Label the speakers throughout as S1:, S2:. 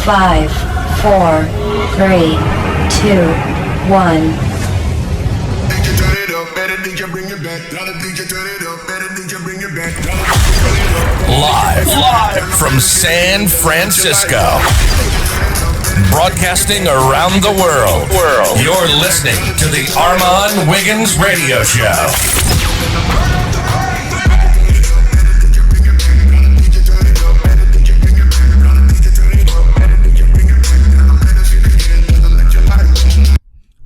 S1: 5, 4, 3, 2, 1.
S2: Live from San Francisco, broadcasting around the world. You're listening to the Armon Wiggins Radio Show.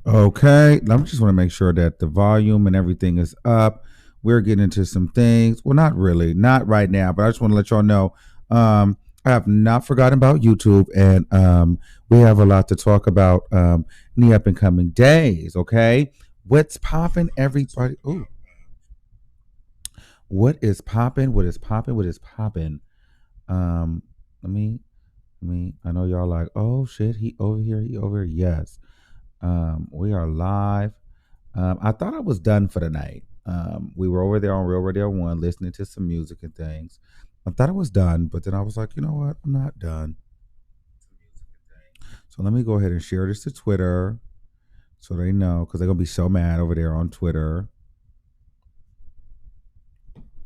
S3: Okay, I just want to make sure that the volume and everything is up. We're getting into some things. Well, not really, not right now, but I just want to let y'all know I have not forgotten about YouTube, and we have a lot to talk about in the up and coming days. Okay, what's popping, everybody? Ooh, what is popping? What is popping? What is popping? Let me. I know y'all like, oh shit, he over here, he over here. Yes. We are live. I thought I was done for the night. We were over there on Real Radio 1 listening to some music and things. I thought I was done, but then I was like, you know what? I'm not done. So let me go ahead and share this to Twitter so they know, because they're going to be so mad over there on Twitter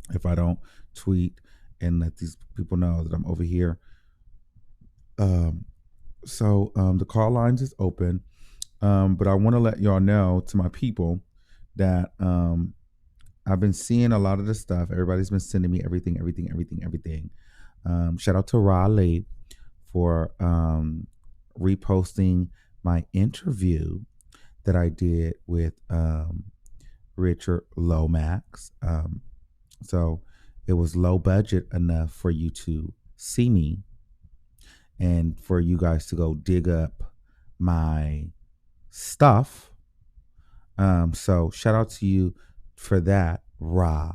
S3: if I don't tweet and let these people know that I'm over here. So the call lines is open. But I want to let y'all know, to my people, that I've been seeing a lot of the stuff. Everybody's been sending me everything. Shout out to Raleigh for reposting my interview that I did with Richard Lomax. So it was low budget enough for you to see me and for you guys to go dig up my stuff. So shout out to you for that, Ra.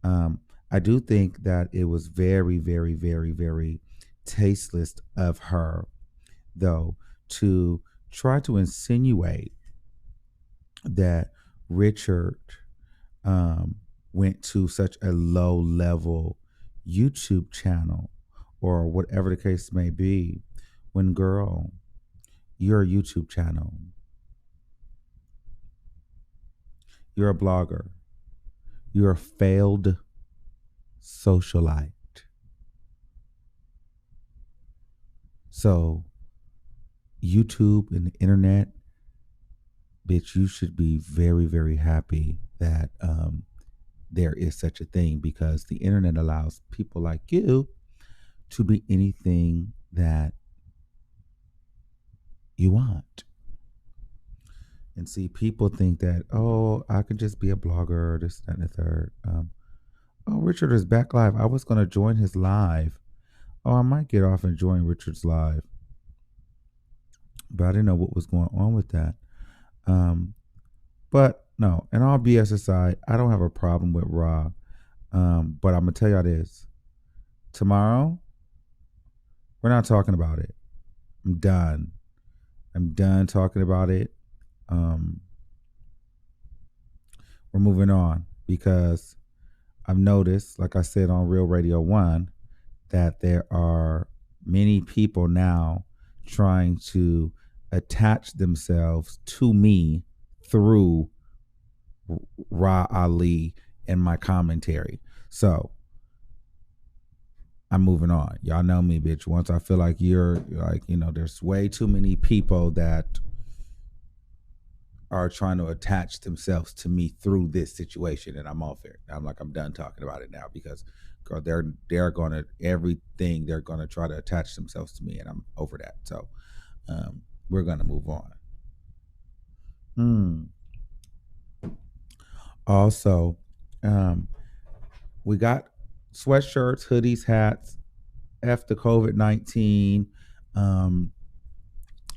S3: I do think that it was very, very, very, very tasteless of her, though, to try to insinuate that Richard went to such a low level YouTube channel or whatever the case may be, when, girl, your YouTube channel, you're a blogger, you're a failed socialite. So YouTube and the internet, bitch, you should be very, very happy that there is such a thing, because the internet allows people like you to be anything that you want. And see, people think that, oh, I could just be a blogger, this, that, and the third. Oh, Richard is back live. I was going to join his live. Oh, I might get off and join Richard's live. But I didn't know what was going on with that. But no, and all BS aside, I don't have a problem with Rob. But I'm going to tell y'all this. Tomorrow, we're not talking about it. I'm done talking about it. We're moving on, because I've noticed, like I said on Real Radio 1, that there are many people now trying to attach themselves to me through Ra Ali and my commentary. So I'm moving on. Y'all know me, bitch. Once I feel like you're like, there's way too many people that are trying to attach themselves to me through this situation, and I'm off it. I'm done talking about it now, because girl, they're gonna everything they're gonna try to attach themselves to me, and I'm over that. So we're gonna move on. Also, we got sweatshirts, hoodies, hats. F the COVID-19.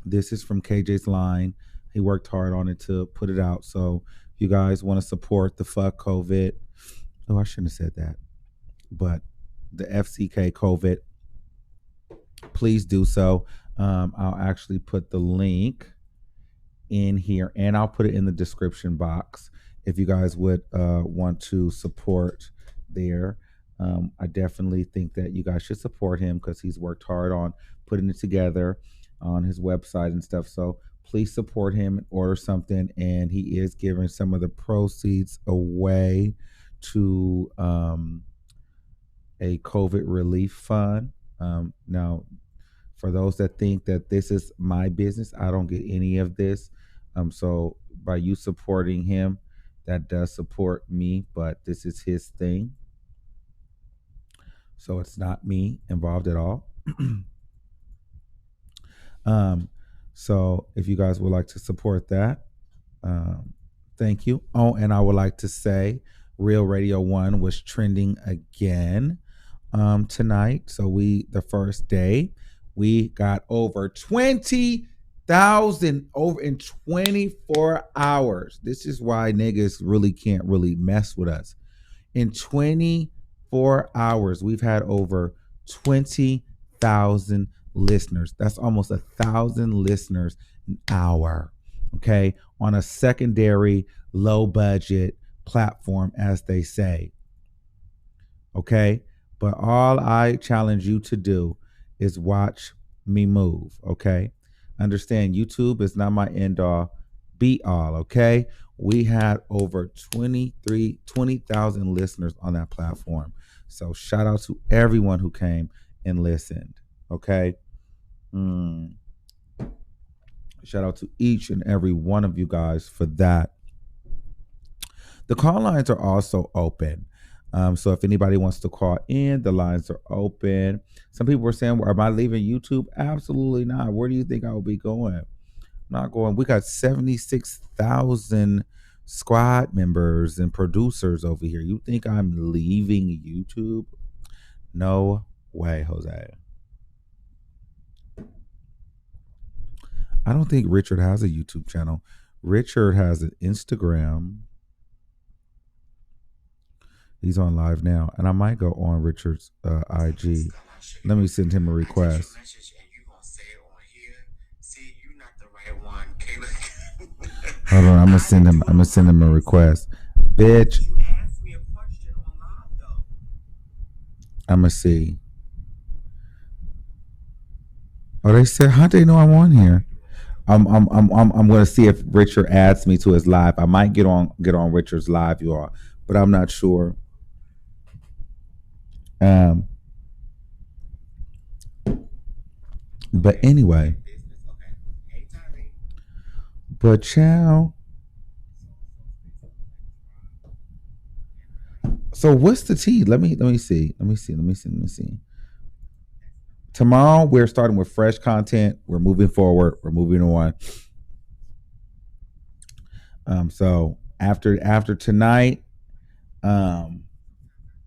S3: This is from KJ's line. He worked hard on it to put it out. So if you guys want to support the fuck COVID, oh, I shouldn't have said that, but the FCK COVID, please do so. I'll actually put the link in here, and I'll put it in the description box if you guys would want to support there. I definitely think that you guys should support him, because he's worked hard on putting it together on his website and stuff. So please support him and order something. And he is giving some of the proceeds away to a COVID relief fund. Now, for those that think that this is my business, I don't get any of this. So by you supporting him, that does support me, but this is his thing. So it's not me involved at all. So if you guys would like to support that, thank you. Oh, and I would like to say Real Radio 1 was trending again tonight. So the first day, we got over 20,000 over in 24 hours. This is why niggas really can't really mess with us. In 24 hours, we've had over 20,000 listeners. That's almost 1,000 listeners an hour. Okay. On a secondary, low budget platform, as they say. Okay. But all I challenge you to do is watch me move. Okay. Understand, YouTube is not my end all be all. Okay. We had over 20,000 listeners on that platform. So shout out to everyone who came and listened. Okay. Shout out to each and every one of you guys for that. The call lines are also open. So if anybody wants to call in, the lines are open. Some people were saying, am I leaving YouTube? Absolutely not. Where do you think I will be going? I'm not going. We got 76,000 squad members and producers over here. You think I'm leaving YouTube? No way, Jose. I don't think Richard has a YouTube channel. Richard has an Instagram. He's on live now, and I might go on Richard's IG. Let me send him a request. Hold on, I'm gonna send him a request, bitch. I'm gonna see. Oh, they said, how do they know I'm on here? I'm gonna see if Richard adds me to his live. I might get on Richard's live, you all, but I'm not sure. But anyway, but ciao. So what's the tea? Let me see. Tomorrow we're starting with fresh content. We're moving forward. We're moving on. So after tonight,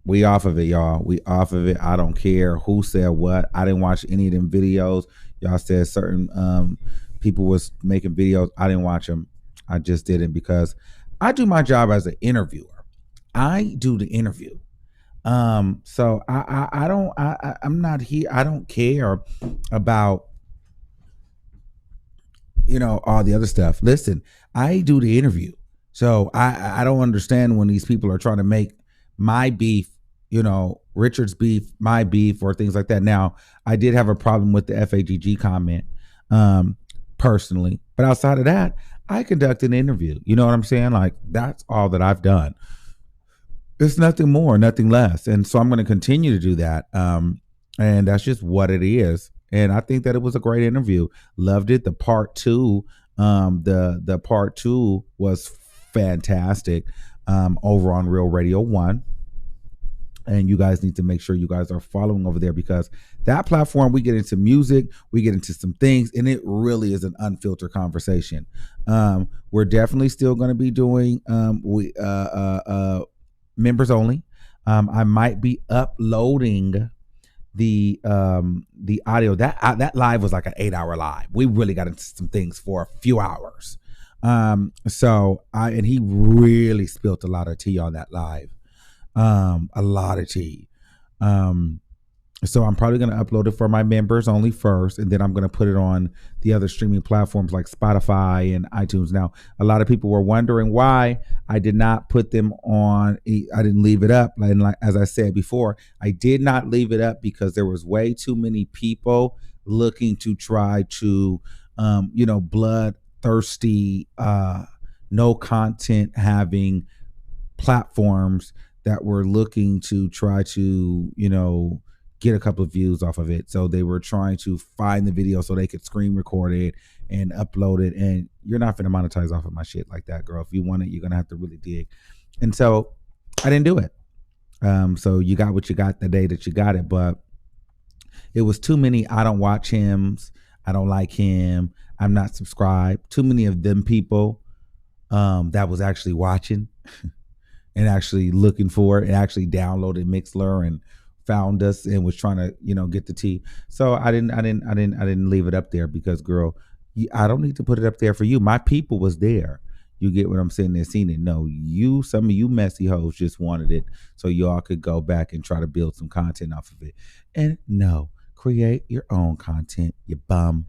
S3: we off of it, y'all. We off of it. I don't care who said what. I didn't watch any of them videos. Y'all said certain people was making videos. I didn't watch them. I just didn't, because I do my job as an interviewer. I do the interview. So I'm not here. I don't care about, all the other stuff. Listen, I do the interview. So I don't understand when these people are trying to make my beef, Richard's beef, my beef, or things like that. Now, I did have a problem with the FAGG comment, personally, but outside of that, I conduct an interview. You know what I'm saying? Like, that's all that I've done. It's nothing more, nothing less. And so I'm going to continue to do that. And that's just what it is. And I think that it was a great interview. Loved it. The part two, the part two was fantastic, over on Real Radio 1. And you guys need to make sure you guys are following over there, because that platform, we get into music, we get into some things, and it really is an unfiltered conversation. We're definitely still going to be doing members only. I might be uploading the audio. That live was like an 8-hour live. We really got into some things for a few hours. And he really spilled a lot of tea on that live. A lot of tea. So I'm probably going to upload it for my members only first, and then I'm going to put it on the other streaming platforms like Spotify and iTunes. Now, a lot of people were wondering why I did not put them on. I didn't leave it up. And like, as I said before, I did not leave it up because there was way too many people looking to try to, bloodthirsty, no content having platforms that were looking to try to, get a couple of views off of it. So they were trying to find the video so they could screen record it and upload it. And you're not going to monetize off of my shit like that, girl. If you want it, you're going to have to really dig. And so I didn't do it. So you got what you got the day that you got it. But it was too many. I don't watch him. I don't like him. I'm not subscribed. Too many of them people that was actually watching and actually looking for it and actually downloaded Mixler and found us and was trying to, get the tea. So I didn't leave it up there because, girl, I don't need to put it up there for you. My people was there. You get what I'm saying? They're seeing it. No, some of you messy hoes just wanted it so y'all could go back and try to build some content off of it. And no, create your own content, you bum.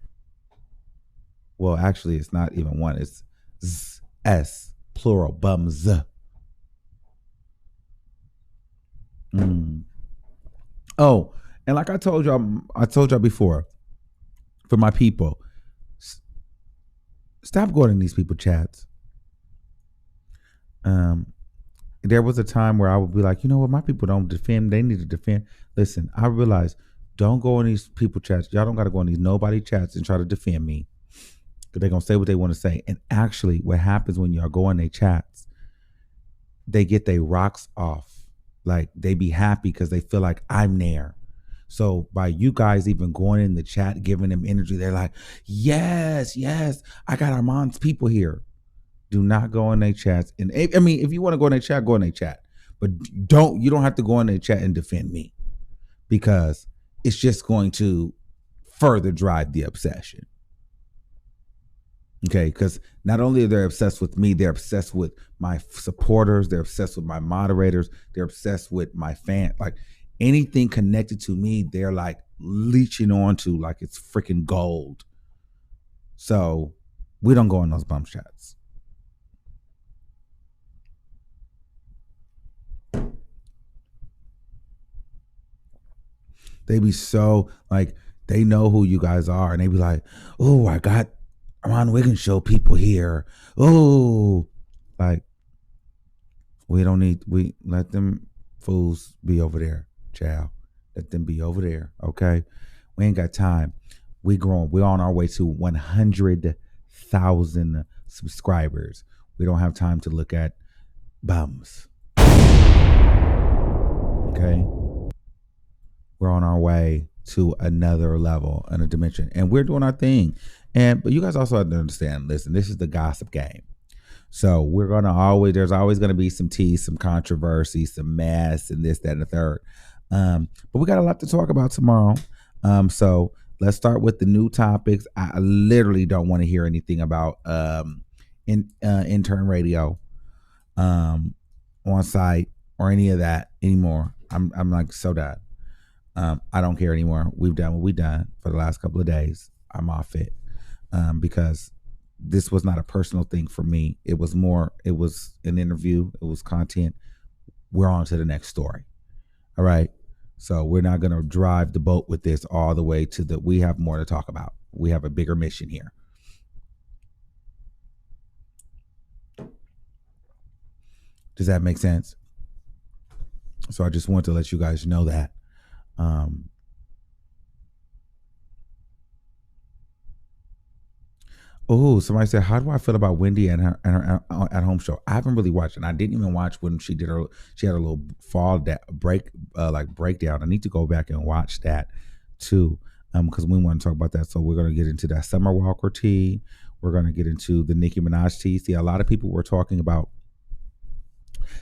S3: Well, actually, it's not even one. It's S, plural, bums. Oh, and like I told y'all before, for my people, stop going in these people chats. There was a time where I would be like, you know what, my people don't defend. They need to defend. Listen, I realize, don't go in these people chats. Y'all don't got to go in these nobody chats and try to defend me. Because they're going to say what they want to say. And actually, what happens when y'all go in their chats, they get their rocks off. Like, they be happy because they feel like I'm there. So by you guys even going in the chat, giving them energy, they're like, yes, I got Armon's people here. Do not go in their chats. And I mean, if you want to go in their chat, go in their chat. But you don't have to go in their chat and defend me, because it's just going to further drive the obsession. Okay, because not only are they obsessed with me, they're obsessed with my supporters, they're obsessed with my moderators, they're obsessed with my fan. Like, anything connected to me, they're like leeching onto like it's freaking gold. So we don't go in those bum chats. They be so like, they know who you guys are, and they be like, oh, I got Armon Wiggins show people here. Oh, like, we let them fools be over there, child. Let them be over there, okay? We ain't got time. We growing. We're on our way to 100,000 subscribers. We don't have time to look at bums. Okay? We're on our way to another level and a dimension, and we're doing our thing. But you guys also have to understand, listen, this is the gossip game. So there's always going to be some tea, some controversy, some mess, and this, that, and the third. But we got a lot to talk about tomorrow. So let's start with the new topics. I literally don't want to hear anything about intern radio on site or any of that anymore. I'm like so done. I don't care anymore. We've done what we've done for the last couple of days. I'm off it. Because this was not a personal thing for me. It was an interview. It was content. We're on to the next story. All right. So we're not going to drive the boat with this all the way to we have more to talk about. We have a bigger mission here. Does that make sense? So I just want to let you guys know that. Oh, somebody said, how do I feel about Wendy and her at home show? I haven't really watched it. And I didn't even watch when she had a little breakdown. I need to go back and watch that too. Because we want to talk about that. So we're going to get into that Summer Walker tea. We're going to get into the Nicki Minaj tea. See, a lot of people were talking about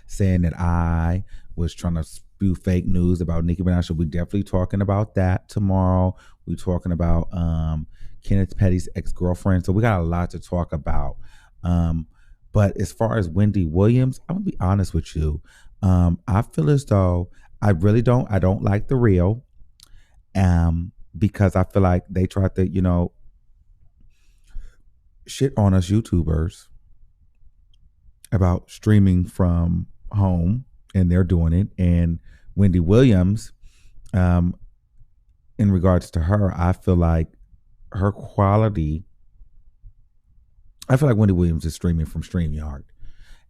S3: saying that I was trying to spew fake news about Nicki Minaj. So we're definitely talking about that tomorrow. We're talking about Kenneth Petty's ex-girlfriend. So we got a lot to talk about. But as far as Wendy Williams, I'm gonna be honest with you. I feel as though I don't like the real. Because I feel like they tried to, shit on us YouTubers about streaming from home, and they're doing it. And Wendy Williams, in in regards to her, I feel like her quality. I feel like Wendy Williams is streaming from StreamYard,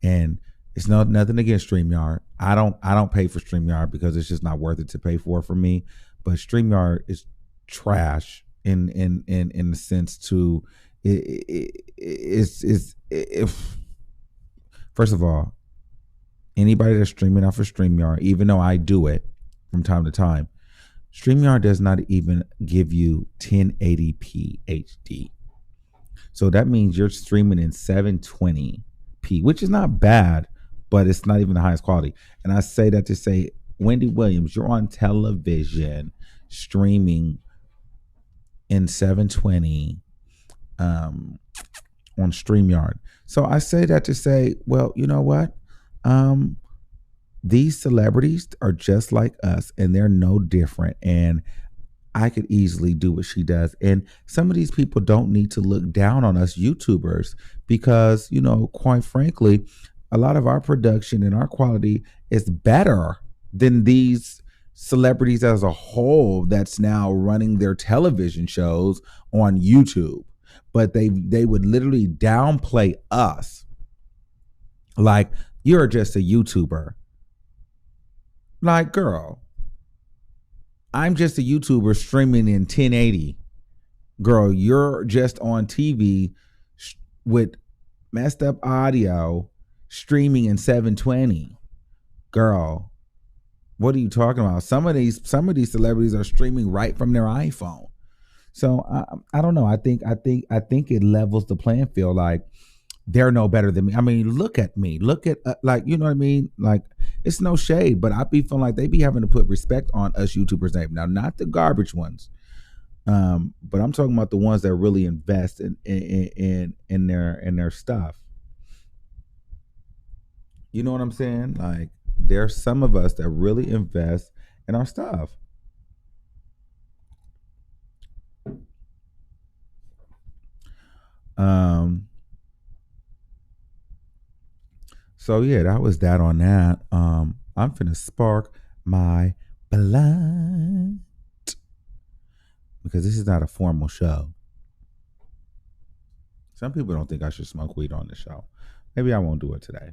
S3: and it's nothing against StreamYard. I don't pay for StreamYard because it's just not worth it to pay for me. But StreamYard is trash in the sense to if first of all, anybody that's streaming off of StreamYard, even though I do it from time to time, StreamYard does not even give you 1080p HD. So that means you're streaming in 720p, which is not bad, but it's not even the highest quality. And I say that to say, Wendy Williams, you're on television streaming in 720 on StreamYard. So I say that to say, well, you know what? These celebrities are just like us, and they're no different. And I could easily do what she does. And some of these people don't need to look down on us YouTubers because, you know, quite frankly, a lot of our production and our quality is better than these celebrities as a whole that's now running their television shows on YouTube. But they would literally downplay us like, you're just a YouTuber. Like, girl, I'm just a YouTuber streaming in 1080. Girl, you're just on TV with messed up audio streaming in 720. Girl, what are you talking about? Some of these celebrities are streaming right from their iPhone. So I don't know. I think it levels the playing field. Like, they're no better than me. I mean, look at me. Look at like, you know what I mean? Like, it's no shade, but I be feeling like they be having to put respect on us YouTubers' name. Now, not the garbage ones, but I'm talking about the ones that really invest in their stuff. You know what I'm saying? Like, there's some of us that really invest in our stuff. So yeah, that was that on that. I'm finna spark my blunt because this is not a formal show. Some people don't think I should smoke weed on the show. Maybe I won't do it today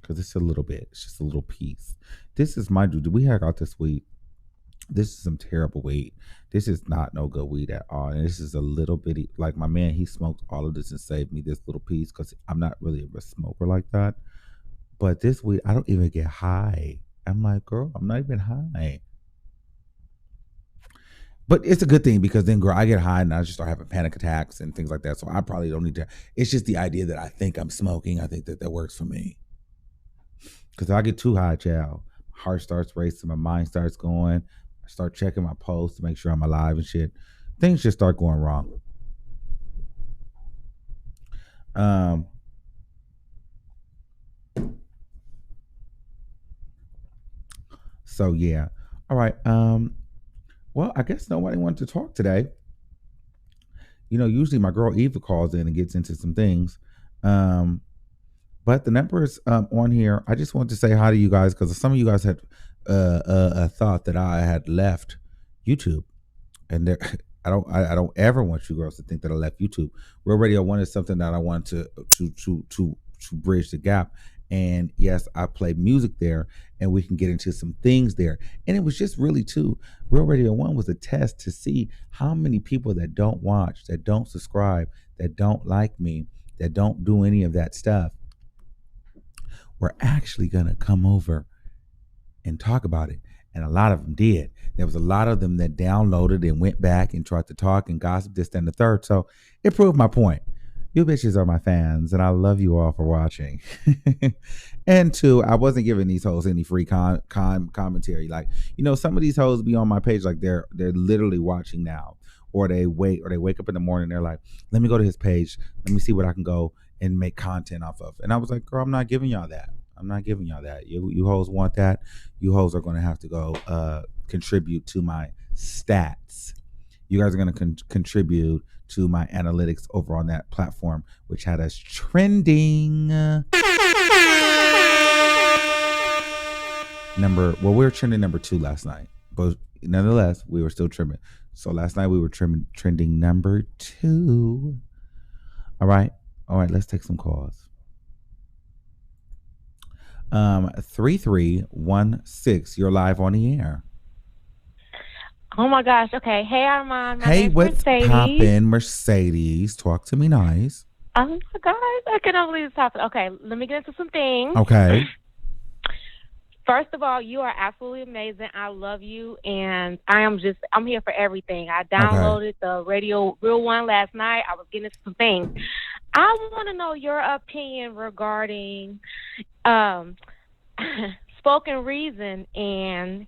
S3: because it's a little bit. It's just a little piece. This is my dude. We hack out this weed. This is some terrible weed. This is not no good weed at all. And this is a little bitty, like my man, he smoked all of this and saved me this little piece because I'm not really a smoker like that. But this weed, I don't even get high. I'm like, girl, I'm not even high. But it's a good thing because then, girl, I get high and I just start having panic attacks and things like that. So I probably don't need to. It's just the idea that I think I'm smoking. I think that works for me. Because I get too high, child. My heart starts racing. My mind starts going. I start checking my pulse to make sure I'm alive and shit. Things just start going wrong. So yeah. All right. Well, I guess nobody wanted to talk today. You know, usually my girl Eva calls in and gets into some things. But the numbers on here, I just want to say hi to you guys because some of you guys had thought that I had left YouTube, and I don't ever want you girls to think that I left YouTube. Real Radio 1 is something that I want to bridge the gap. And yes, I play music there and we can get into some things there. And it was just really Real Radio 1 was a test to see how many people that don't watch, that don't subscribe, that don't like me, that don't do any of that stuff were actually going to come over and talk about it. And a lot of them did. There was a lot of them that downloaded and went back and tried to talk and gossip this, that, and the third. So it proved my point. You bitches are my fans, and I love you all for watching. And two, I wasn't giving these hoes any free commentary. Like, you know, some of these hoes be on my page like they're literally watching now, or they wake up in the morning. They're like, let me go to his page. Let me see what I can go and make content off of. And I was like, girl, I'm not giving y'all that. I'm not giving y'all that. You hoes want that. You hoes are going to have to go contribute to my stats. You guys are going to contribute to my analytics over on that platform, which had us trending. We were trending number 2 last night. But nonetheless, we were still trimming. So last night we were trending number 2. All right. Let's take some calls. 3316. You're live on the air.
S4: Oh my gosh. Okay. Hey, Armon.
S3: Hey, what's poppin', Mercedes? Talk to me nice.
S4: Oh my gosh. I cannot believe this happened. Okay. Let me get into some things.
S3: Okay.
S4: First of all, you are absolutely amazing. I love you, and I'm here for everything. I downloaded the Radio Real One last night. I was getting into some things. I want to know your opinion regarding Spoken Reason and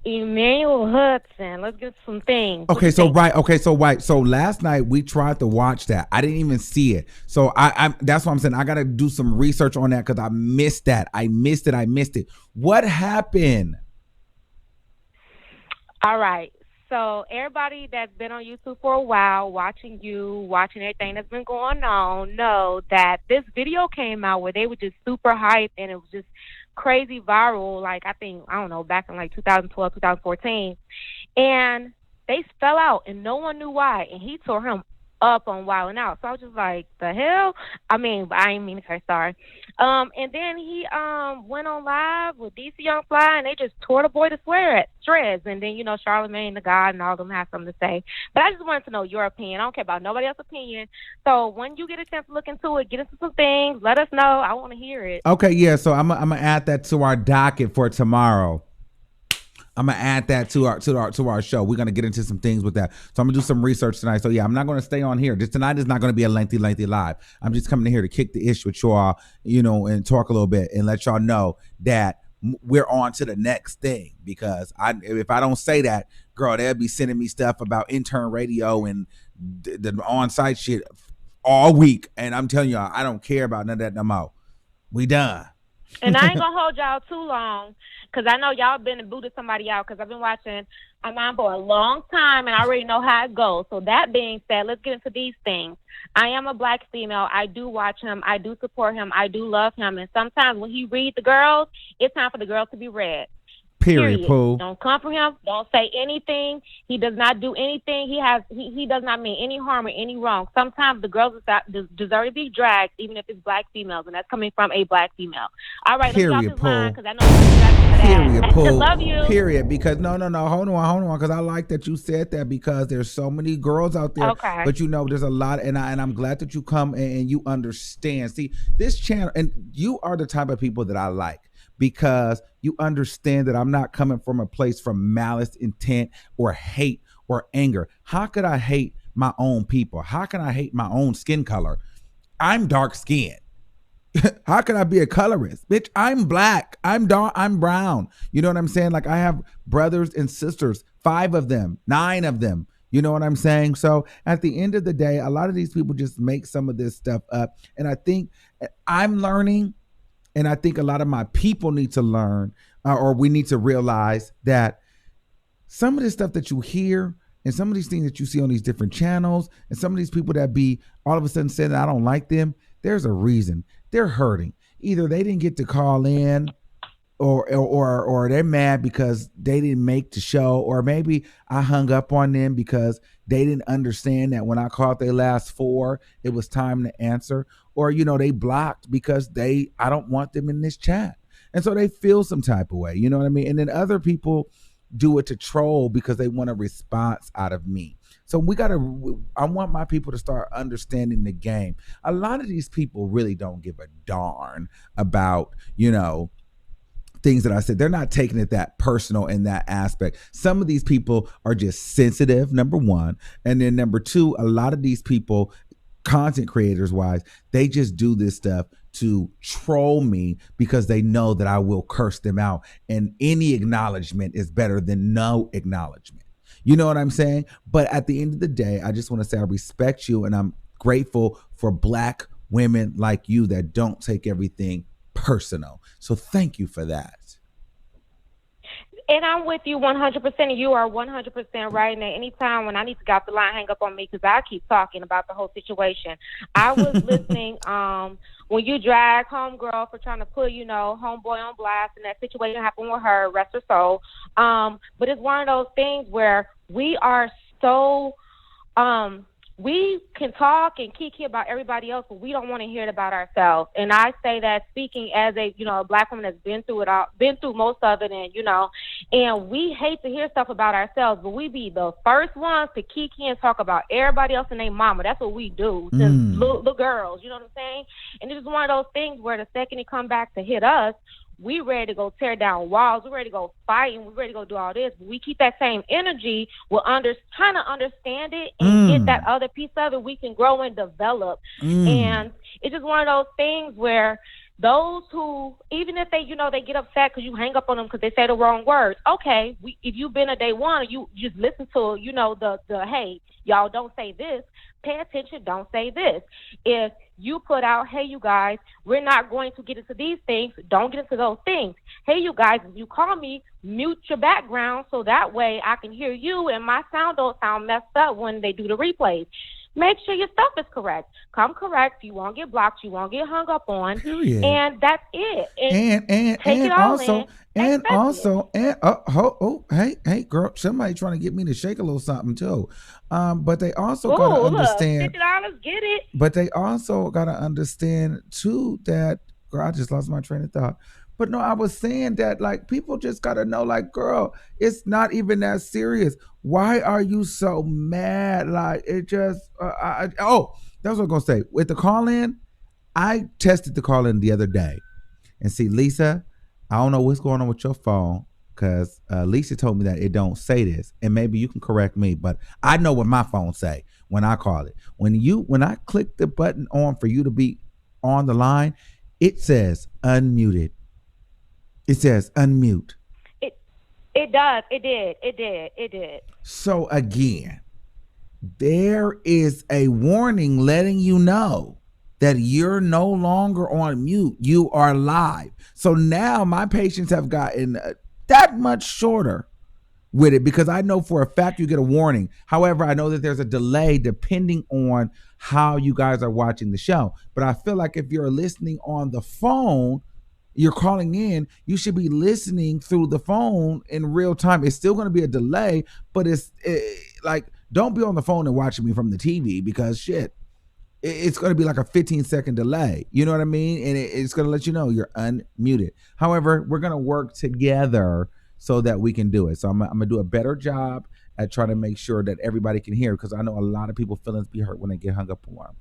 S4: Emmanuel Hudson. Let's get some things.
S3: So last night we tried to watch that. I didn't even see it. So I that's what I'm saying. I got to do some research on that because I missed that. I missed it. What happened?
S4: All right. So everybody that's been on YouTube for a while, watching everything that's been going on, know that this video came out where they were just super hyped and it was just crazy viral, like I don't know, back in like 2012, 2014. And they fell out and no one knew why. And he tore him up on Wild 'N Out. So I was just like, the hell? I didn't mean to say sorry. And then he went on live with DC Young Fly and they just tore the boy to shreds. And then, Charlamagne the God and all of them have something to say. But I just wanted to know your opinion. I don't care about nobody else's opinion. So when you get a chance to look into it, get into some things, let us know. I want to hear it.
S3: Okay, yeah. So I'm gonna add that to our docket for tomorrow. I'm gonna add that to our show. We're gonna get into some things with that. So I'm gonna do some research tonight. So yeah, I'm not gonna stay on here. Tonight is not gonna be a lengthy live. I'm just coming in here to kick the ish with y'all, and talk a little bit and let y'all know that we're on to the next thing. Because if I don't say that, girl, they'll be sending me stuff about intern radio and the on-site shit all week. And I'm telling y'all, I don't care about none of that no more. We done.
S4: And I ain't gonna hold y'all too long, because I know y'all been and booted somebody out, because I've been watching Armon for a long time and I already know how it goes. So that being said, let's get into these things. I am a black female. I do watch him. I do support him. I do love him. And sometimes when he reads the girls, it's time for the girls to be read.
S3: Period. Pooh.
S4: Don't come for him. Don't say anything. He does not do anything. He does not mean any harm or any wrong. Sometimes the girls deserve to be dragged, even if it's black females, and that's coming from a black female. All right, let's drop this line, because I know you're that.
S3: Period, Pooh.
S4: I love you.
S3: Period. Because no, hold on, because I like that you said that, because there's so many girls out there.
S4: Okay.
S3: But there's a lot, and I'm glad that you come and you understand. See, this channel, and you are the type of people that I like, because you understand that I'm not coming from a place from malice, intent, or hate or anger. How could I hate my own people? How can I hate my own skin color? I'm dark skinned. How can I be a colorist? Bitch, I'm black. I'm dark. I'm brown. You know what I'm saying? Like, I have brothers and sisters, 5 of them, 9 of them. You know what I'm saying? So at the end of the day, a lot of these people just make some of this stuff up. And I think I'm learning. And I think a lot of my people need to learn, or we need to realize that some of this stuff that you hear and some of these things that you see on these different channels and some of these people that be all of a sudden saying that I don't like them, there's a reason. They're hurting. Either they didn't get to call in, or they're mad because they didn't make the show, or maybe I hung up on them because they didn't understand that when I called their last 4, it was time to answer, or they blocked because I don't want them in this chat, and so they feel some type of way, you know what I mean? And then other people do it to troll because they want a response out of me. So I want my people to start understanding the game. A lot of these people really don't give a darn about things that I said. They're not taking it that personal in that aspect. Some of these people are just sensitive, number one. And then number 2, a lot of these people, content creators wise, they just do this stuff to troll me because they know that I will curse them out. And any acknowledgement is better than no acknowledgement. You know what I'm saying? But at the end of the day, I just want to say I respect you, and I'm grateful for black women like you that don't take everything personal. So thank you for that.
S4: And I'm with you 100%, and you are 100% right. And at any time when I need to get off the line, hang up on me because I keep talking about the whole situation. I was listening when you drag homegirl for trying to put, homeboy on blast, and that situation happened with her, rest her soul. But it's one of those things where we are so we can talk and kiki about everybody else, but we don't want to hear it about ourselves. And I say that speaking as a Black woman that's been through it all, been through most of it, and we hate to hear stuff about ourselves, but we be the first ones to kiki and talk about everybody else and their mama. That's what we do since little girls. You know what I'm saying? And it's one of those things where the second it come back to hit us, we ready to go tear down walls. We're ready to go fight, and we're ready to go do all this. But we keep that same energy. We're trying to understand it and get that other piece of it. We can grow and develop. And it's just one of those things where those who, even if they, they get upset because you hang up on them because they say the wrong words. Okay, if you've been a day one, you just listen to, the hey, y'all don't say this. Pay attention. Don't say this. If you put out, hey, you guys, we're not going to get into these things. Don't get into those things. Hey, you guys, if you call me, mute your background so that way I can hear you and my sound don't sound messed up when they do the replays. Make sure your stuff is correct. Come correct. You won't get blocked. You won't get hung up on.
S3: Period.
S4: And that's it.
S3: Hey, girl, somebody trying to get me to shake a little something too. But they also gotta understand.
S4: $50, get it.
S3: But they also gotta understand too that, girl, I just lost my train of thought. But no, I was saying that, like, people just gotta know, like, girl, it's not even that serious. Why are you so mad? Like, it just, that's what I'm gonna say. With the call-in, I tested the call-in the other day. And see, Lisa, I don't know what's going on with your phone, because Lisa told me that it don't say this. And maybe you can correct me, but I know what my phone say when I call it. When I click the button on for you to be on the line, it says unmuted. It says unmute.
S4: It does. It did.
S3: So again, there is a warning letting you know that you're no longer on mute. You are live. So now my patients have gotten that much shorter with it, because I know for a fact you get a warning. However, I know that there's a delay depending on how you guys are watching the show. But I feel like if you're listening on the phone, you're calling in, you should be listening through the phone in real time. It's still going to be a delay, but it's like, don't be on the phone and watching me from the TV, because shit, it's going to be like a 15-second delay. You know what I mean? And it's going to let you know you're unmuted. However, we're going to work together so that we can do it. So I'm going to do a better job at trying to make sure that everybody can hear, because I know a lot of people feelings be hurt when they get hung up on.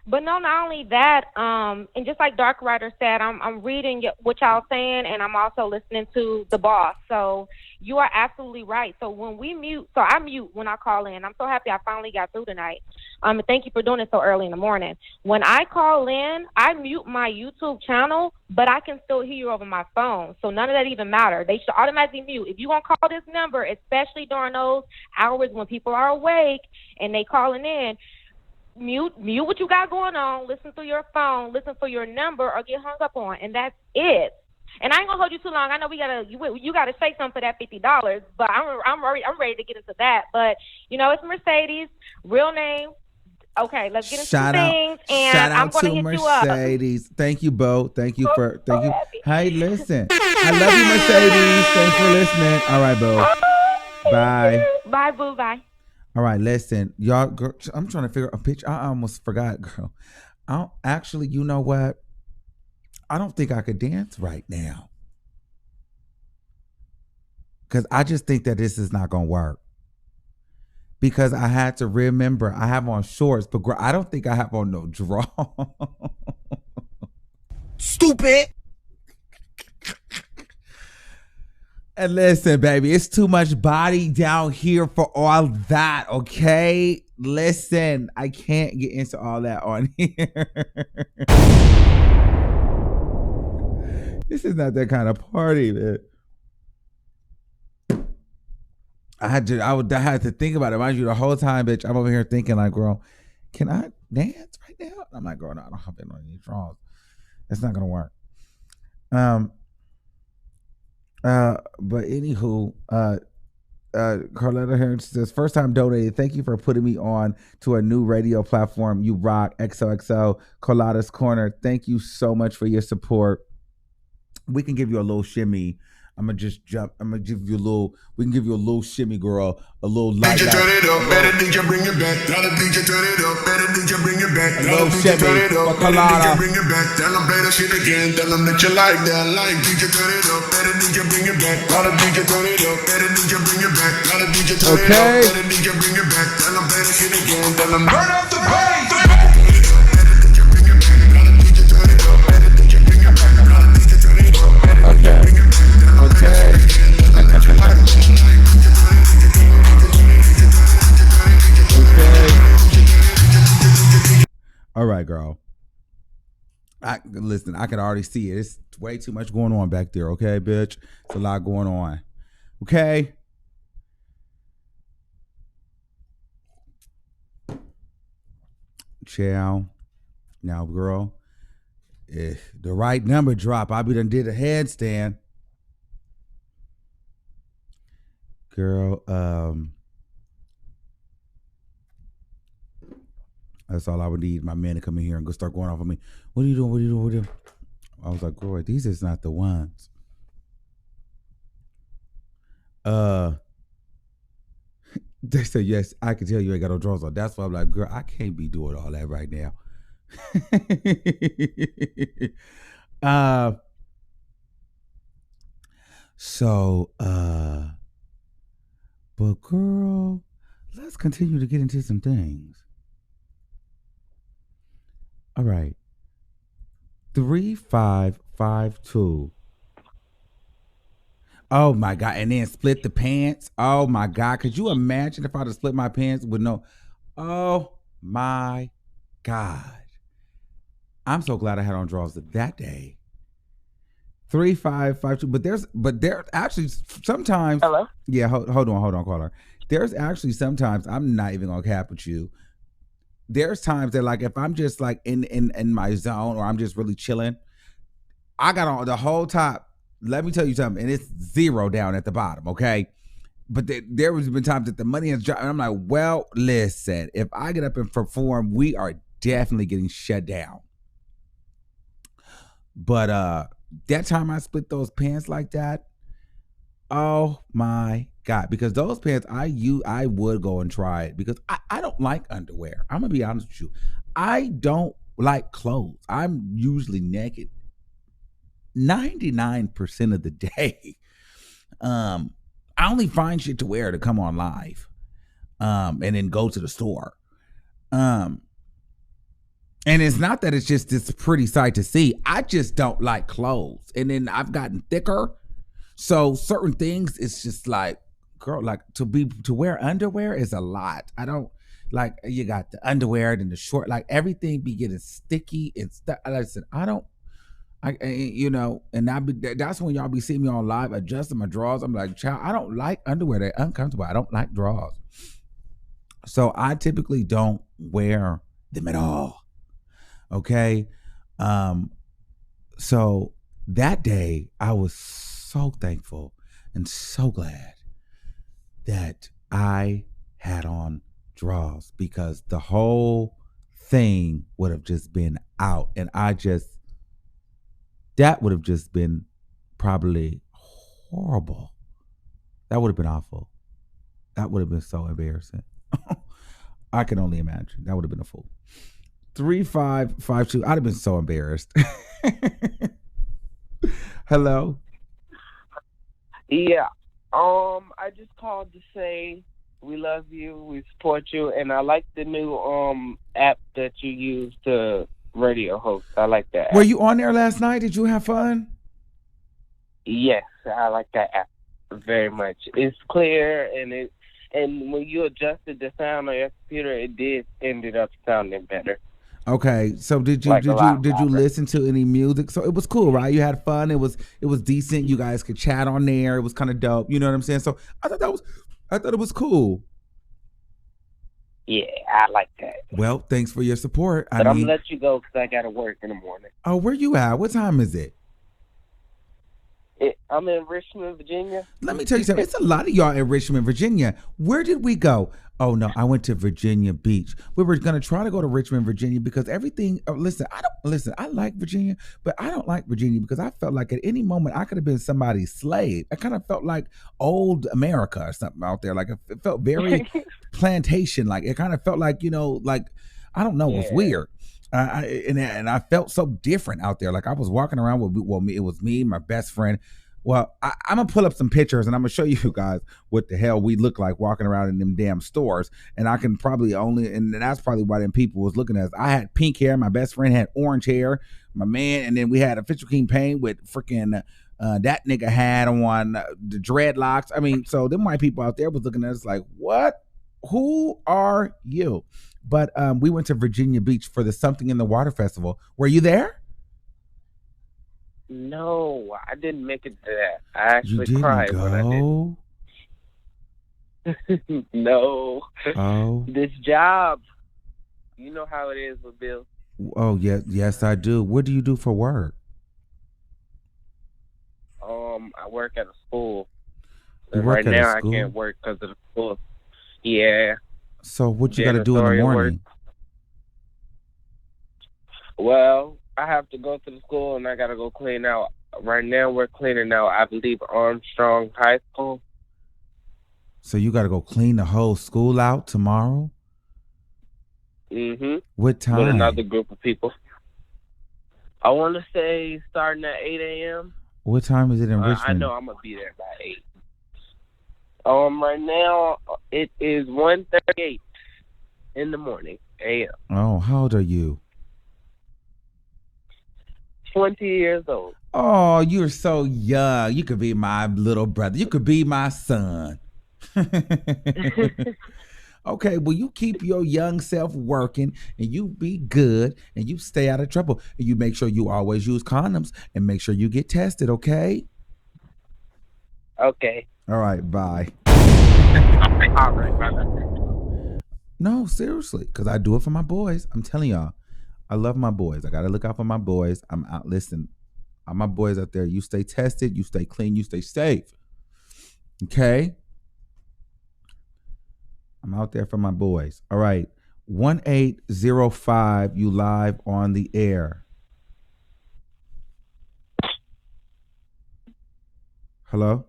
S4: But no, not only that, and just like Dark Rider said, I'm reading what y'all saying, and I'm also listening to the boss. So you are absolutely right. So when we mute, so I mute when I call in. I'm so happy I finally got through tonight. And thank you for doing it so early in the morning. When I call in, I mute my YouTube channel, but I can still hear you over my phone. So none of that even matter. They should automatically mute. If you want to call this number, especially during those hours when people are awake and they calling in, mute what you got going on, listen through your phone, listen for your number, or get hung up on, and that's it. And I ain't gonna hold you too long. I know you gotta say something for that $50, but I'm ready to get into that. But it's Mercedes, real name. Okay, let's get into things. And I'm gonna hit
S3: Mercedes.
S4: You up.
S3: Thank you, Bo. Thank you. Hey, listen, I love you, Mercedes. Thanks for listening. All right, Bo. Bye.
S4: Bye, boo. Bye.
S3: All right, listen, y'all. Girl, I'm trying to figure out a picture. I almost forgot, girl. Actually, you know what? I don't think I could dance right now, because I just think that this is not gonna work. Because I had to remember I have on shorts, but girl, I don't think I have on no drawers. Stupid. And listen, baby, it's too much body down here for all that, okay? Listen, I can't get into all that on here. This is not that kind of party, man. I had to think about it. Mind you, the whole time, bitch, I'm over here thinking like, girl, can I dance right now? I'm like, girl, no, I don't have it on any drawers. That's not gonna work. But anywho, Carletta Hearn says, first time donated. Thank you for putting me on to a new radio platform. You rock. XOXO, Carlotta's Corner. Thank you so much for your support. We can give you a little shimmy. I'm gonna just jump. I'm gonna give you a little. We can give you a little shimmy, girl. A little light.
S5: DJ turn it up, better DJ bring it back. Tell the DJ turn it up, better DJ bring it back.
S3: A little shimmy for Carlotta.
S5: Bring it back. Tell them play that shit again. Tell them that you like that. Like DJ turn it up, better DJ bring it back. Tell the DJ turn it up, better DJ bring it back. Tell the DJ turn it up, better DJ bring it back. Tell them play that shit again. Tell them burn up the bass.
S3: Okay. All right, girl. Listen, I can already see it. It's way too much going on back there, okay, bitch? It's a lot going on. Okay? Chow. Now, girl, if the right number drop, I be done did a handstand. Girl, that's all I would need. My man to come in here and go start going off on me. What are you doing? What are you doing? What are you doing? I was like, girl, these is not the ones. They said, yes, I can tell you ain't got no drawers on. That's why I'm like, girl, I can't be doing all that right now. But girl, let's continue to get into some things. All right. 3552. Oh my God. And then split the pants. Oh my God. Could you imagine if I'd have split my pants with no? Oh my God. I'm so glad I had on drawers that day. 3552. But there's actually sometimes.
S6: Hello?
S3: Yeah, hold on, caller. There's actually sometimes, I'm not even gonna cap with you. There's times that, like, if I'm just like in my zone or I'm just really chilling, I got on the whole top. Let me tell you something, and it's zero down at the bottom, okay? But there has been times that the money has dropped, and I'm like, well, listen, if I get up and perform, we are definitely getting shut down. But that time I split those pants like that, oh my God, because those pants I would go and try it because I don't like underwear. I'm gonna be honest with you. I don't like clothes. I'm usually naked 99% of the day. I only find shit to wear to come on live, and then go to the store. And it's not that it's just this pretty sight to see. I just don't like clothes. And then I've gotten thicker. So certain things, it's just like, girl, like to wear underwear is a lot. I don't like, you got the underwear and the short, like everything be getting sticky and stuff. Listen, that's when y'all be seeing me on live adjusting my drawers. I'm like, child, I don't like underwear. They're uncomfortable. I don't like drawers. So I typically don't wear them at all. Okay. So that day I was so thankful and so glad that I had on drawers because the whole thing would have just been out. And that would have just been probably horrible. That would have been awful. That would have been so embarrassing. I can only imagine. That would have been a fool. 3552. I'd have been so embarrassed. Hello.
S6: Yeah. I just called to say we love you, we support you, and I like the new app that you use to radio host. I like that app.
S3: Were you on there last night? Did you have fun?
S6: Yes, I like that app very much. It's clear and when you adjusted the sound on your computer, it ended up sounding better.
S3: Okay, so did you listen to any music? So it was cool, right? You had fun. It was decent. You guys could chat on there. It was kind of dope. You know what I'm saying? So I thought it was cool.
S6: Yeah, I like that.
S3: Well, thanks for your support.
S6: But I'm gonna let you go because I gotta work in the morning.
S3: Oh, where you at? What time is it?
S6: I'm in Richmond, Virginia.
S3: Let me tell you something. It's a lot of y'all in Richmond, Virginia. Where did we go? Oh no, I went to Virginia Beach. We were gonna try to go to Richmond, Virginia, because everything. Listen. I like Virginia, but I don't like Virginia because I felt like at any moment I could have been somebody's slave. I kind of felt like old America or something out there. Like it felt very plantation. Like it kind of felt like like I don't know. It was weird. And I felt so different out there. Like I was walking around with it was me, my best friend. Well, I'm gonna pull up some pictures and I'm gonna show you guys what the hell we look like walking around in them damn stores. And I can probably and that's probably why them people was looking at us. I had pink hair, my best friend had orange hair, my man, and then we had Official King Payne with freaking that nigga had on the dreadlocks. I mean, so them white people out there was looking at us like, what? Who are you? But we went to Virginia Beach for the Something in the Water Festival. Were you there?
S6: No, I didn't make it to that. I actually cried when I did. No.
S3: Oh.
S6: This job, you know how it is with Bill.
S3: Oh, yes, I do. What do you do for work?
S6: I work at a school.
S3: You work
S6: right
S3: at
S6: now
S3: a school?
S6: I can't work because of the school. Yeah.
S3: So what you got to do in the morning?
S6: Well, I have to go to the school and I got to go clean out. Right now we're cleaning out, I believe, Armstrong High School.
S3: So you got to go clean the whole school out tomorrow?
S6: Mm-hmm.
S3: What time?
S6: With another group of people. I want to say starting at 8 a.m.
S3: What time is it in Richmond?
S6: I know I'm going to be there by 8. Right now it is 1:38 in the morning, a.m.
S3: Oh, how old are you?
S6: 20 years old.
S3: Oh, you're so young. You could be my little brother. You could be my son. Okay, well, you keep your young self working and you be good and you stay out of trouble. And you make sure you always use condoms and make sure you get tested, okay?
S6: Okay.
S3: All right, bye.
S6: All right, brother.
S3: No, seriously, because I do it for my boys. I'm telling y'all, I love my boys. I got to look out for my boys. I'm out. Listen, all my boys out there, you stay tested, you stay clean, you stay safe. Okay? I'm out there for my boys. All right. 1805, you live on the air. Hello?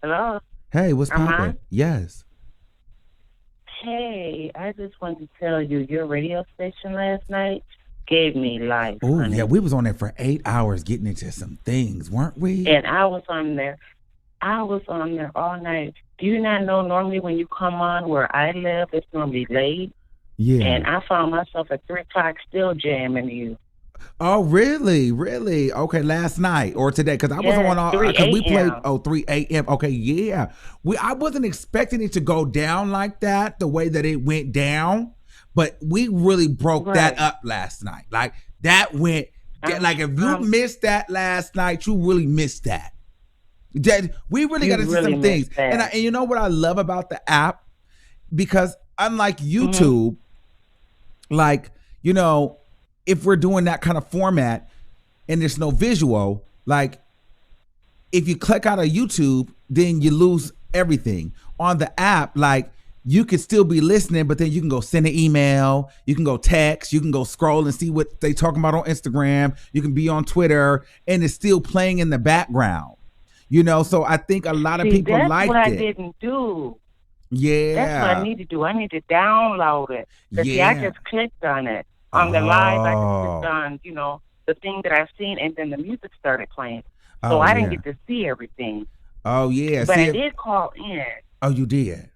S7: Hello?
S3: Hey, what's
S7: Armon?
S3: poppin'? Yes.
S7: Hey, I just wanted to tell you, your radio station last night gave me life.
S3: Oh,
S7: honey.
S3: yeah, we was on there for 8 hours getting into some things, weren't we?
S7: And I was on there all night. Do you not know normally when you come on where I live, it's normally late?
S3: Yeah.
S7: And I found myself at 3 o'clock still jamming you.
S3: Oh, really? Really? Okay, last night or today? Because I wasn't on all,
S7: 3
S3: because we played,
S7: a.m.
S3: 3 a.m. Okay, yeah. I wasn't expecting it to go down like that, the way that it went down, but we really broke that up last night. Like, that went, like, if you missed that last night, you really missed that. We really got to see some things. And you know what I love about the app? Because unlike YouTube, like, you know, if we're doing that kind of format and there's no visual, like if you click out of YouTube, then you lose everything. On the app, like you could still be listening, but then you can go send an email, you can go text, you can go scroll and see what they talking about on Instagram, you can be on Twitter, and it's still playing in the background. You know, so I think a lot of people liked it.
S7: That's what I didn't do.
S3: Yeah.
S7: That's what I need to do. I need to download it. But see, I just clicked on it. On the live, I just clicked on, you know, the thing that I've seen, and then the music started playing. So I didn't get to see everything.
S3: Oh, yeah.
S7: But I did call in.
S3: Oh, you did?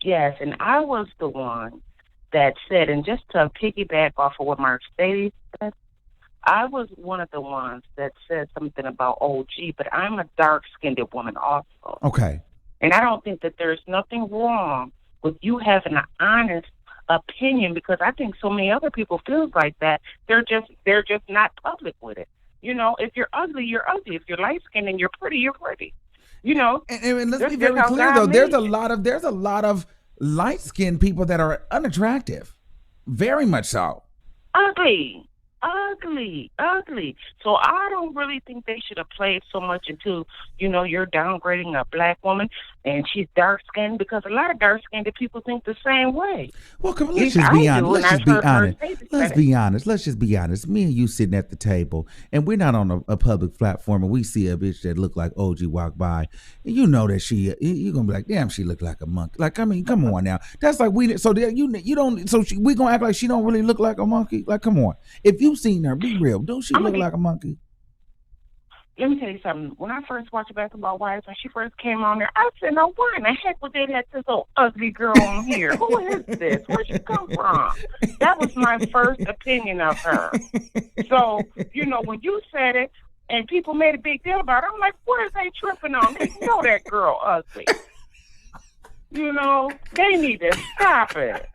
S7: Yes, and I was the one that said, and just to piggyback off of what Mark Stady said, I was one of the ones that said something about OG, but I'm a dark-skinned woman also.
S3: Okay.
S7: And I don't think that there's nothing wrong with you having an honest opinion, because I think so many other people feel like that. They're just not public with it. You know, if you're ugly, you're ugly. If you're light-skinned and you're pretty, you're pretty. You know.
S3: And let's be very clear, though. There's a lot of light-skinned people that are unattractive. Very much so.
S7: Ugly. ugly, ugly. So I don't really think they should have played so much into, you're downgrading a black woman and she's dark skinned, because a lot of dark skinned people think the same way.
S3: Well, come on,
S7: At
S3: let's
S7: least
S3: just
S7: I
S3: be
S7: do,
S3: honest.
S7: and
S3: Let's
S7: I've
S3: just be
S7: heard her
S3: honest.
S7: say this.
S3: Let's be honest. Let's just be honest. Me and you sitting at the table, and we're not on a public platform, and we see a bitch that look like OG walk by, and you know that you're gonna be like, damn, she look like a monkey. Like, I mean, come on now. That's like you don't. So we gonna act like she don't really look like a monkey. Like, come on. If you seen her, be real. Don't she look like a monkey?
S7: Let me tell you something. When I first watched Basketball Wives, when she first came on there, I said, "No, why in the heck would they let this old ugly girl on here? Who is this? Where'd she come from?" That was my first opinion of her. So, when you said it and people made a big deal about it, I'm like, what is they tripping on? They know that girl ugly. They need to stop it.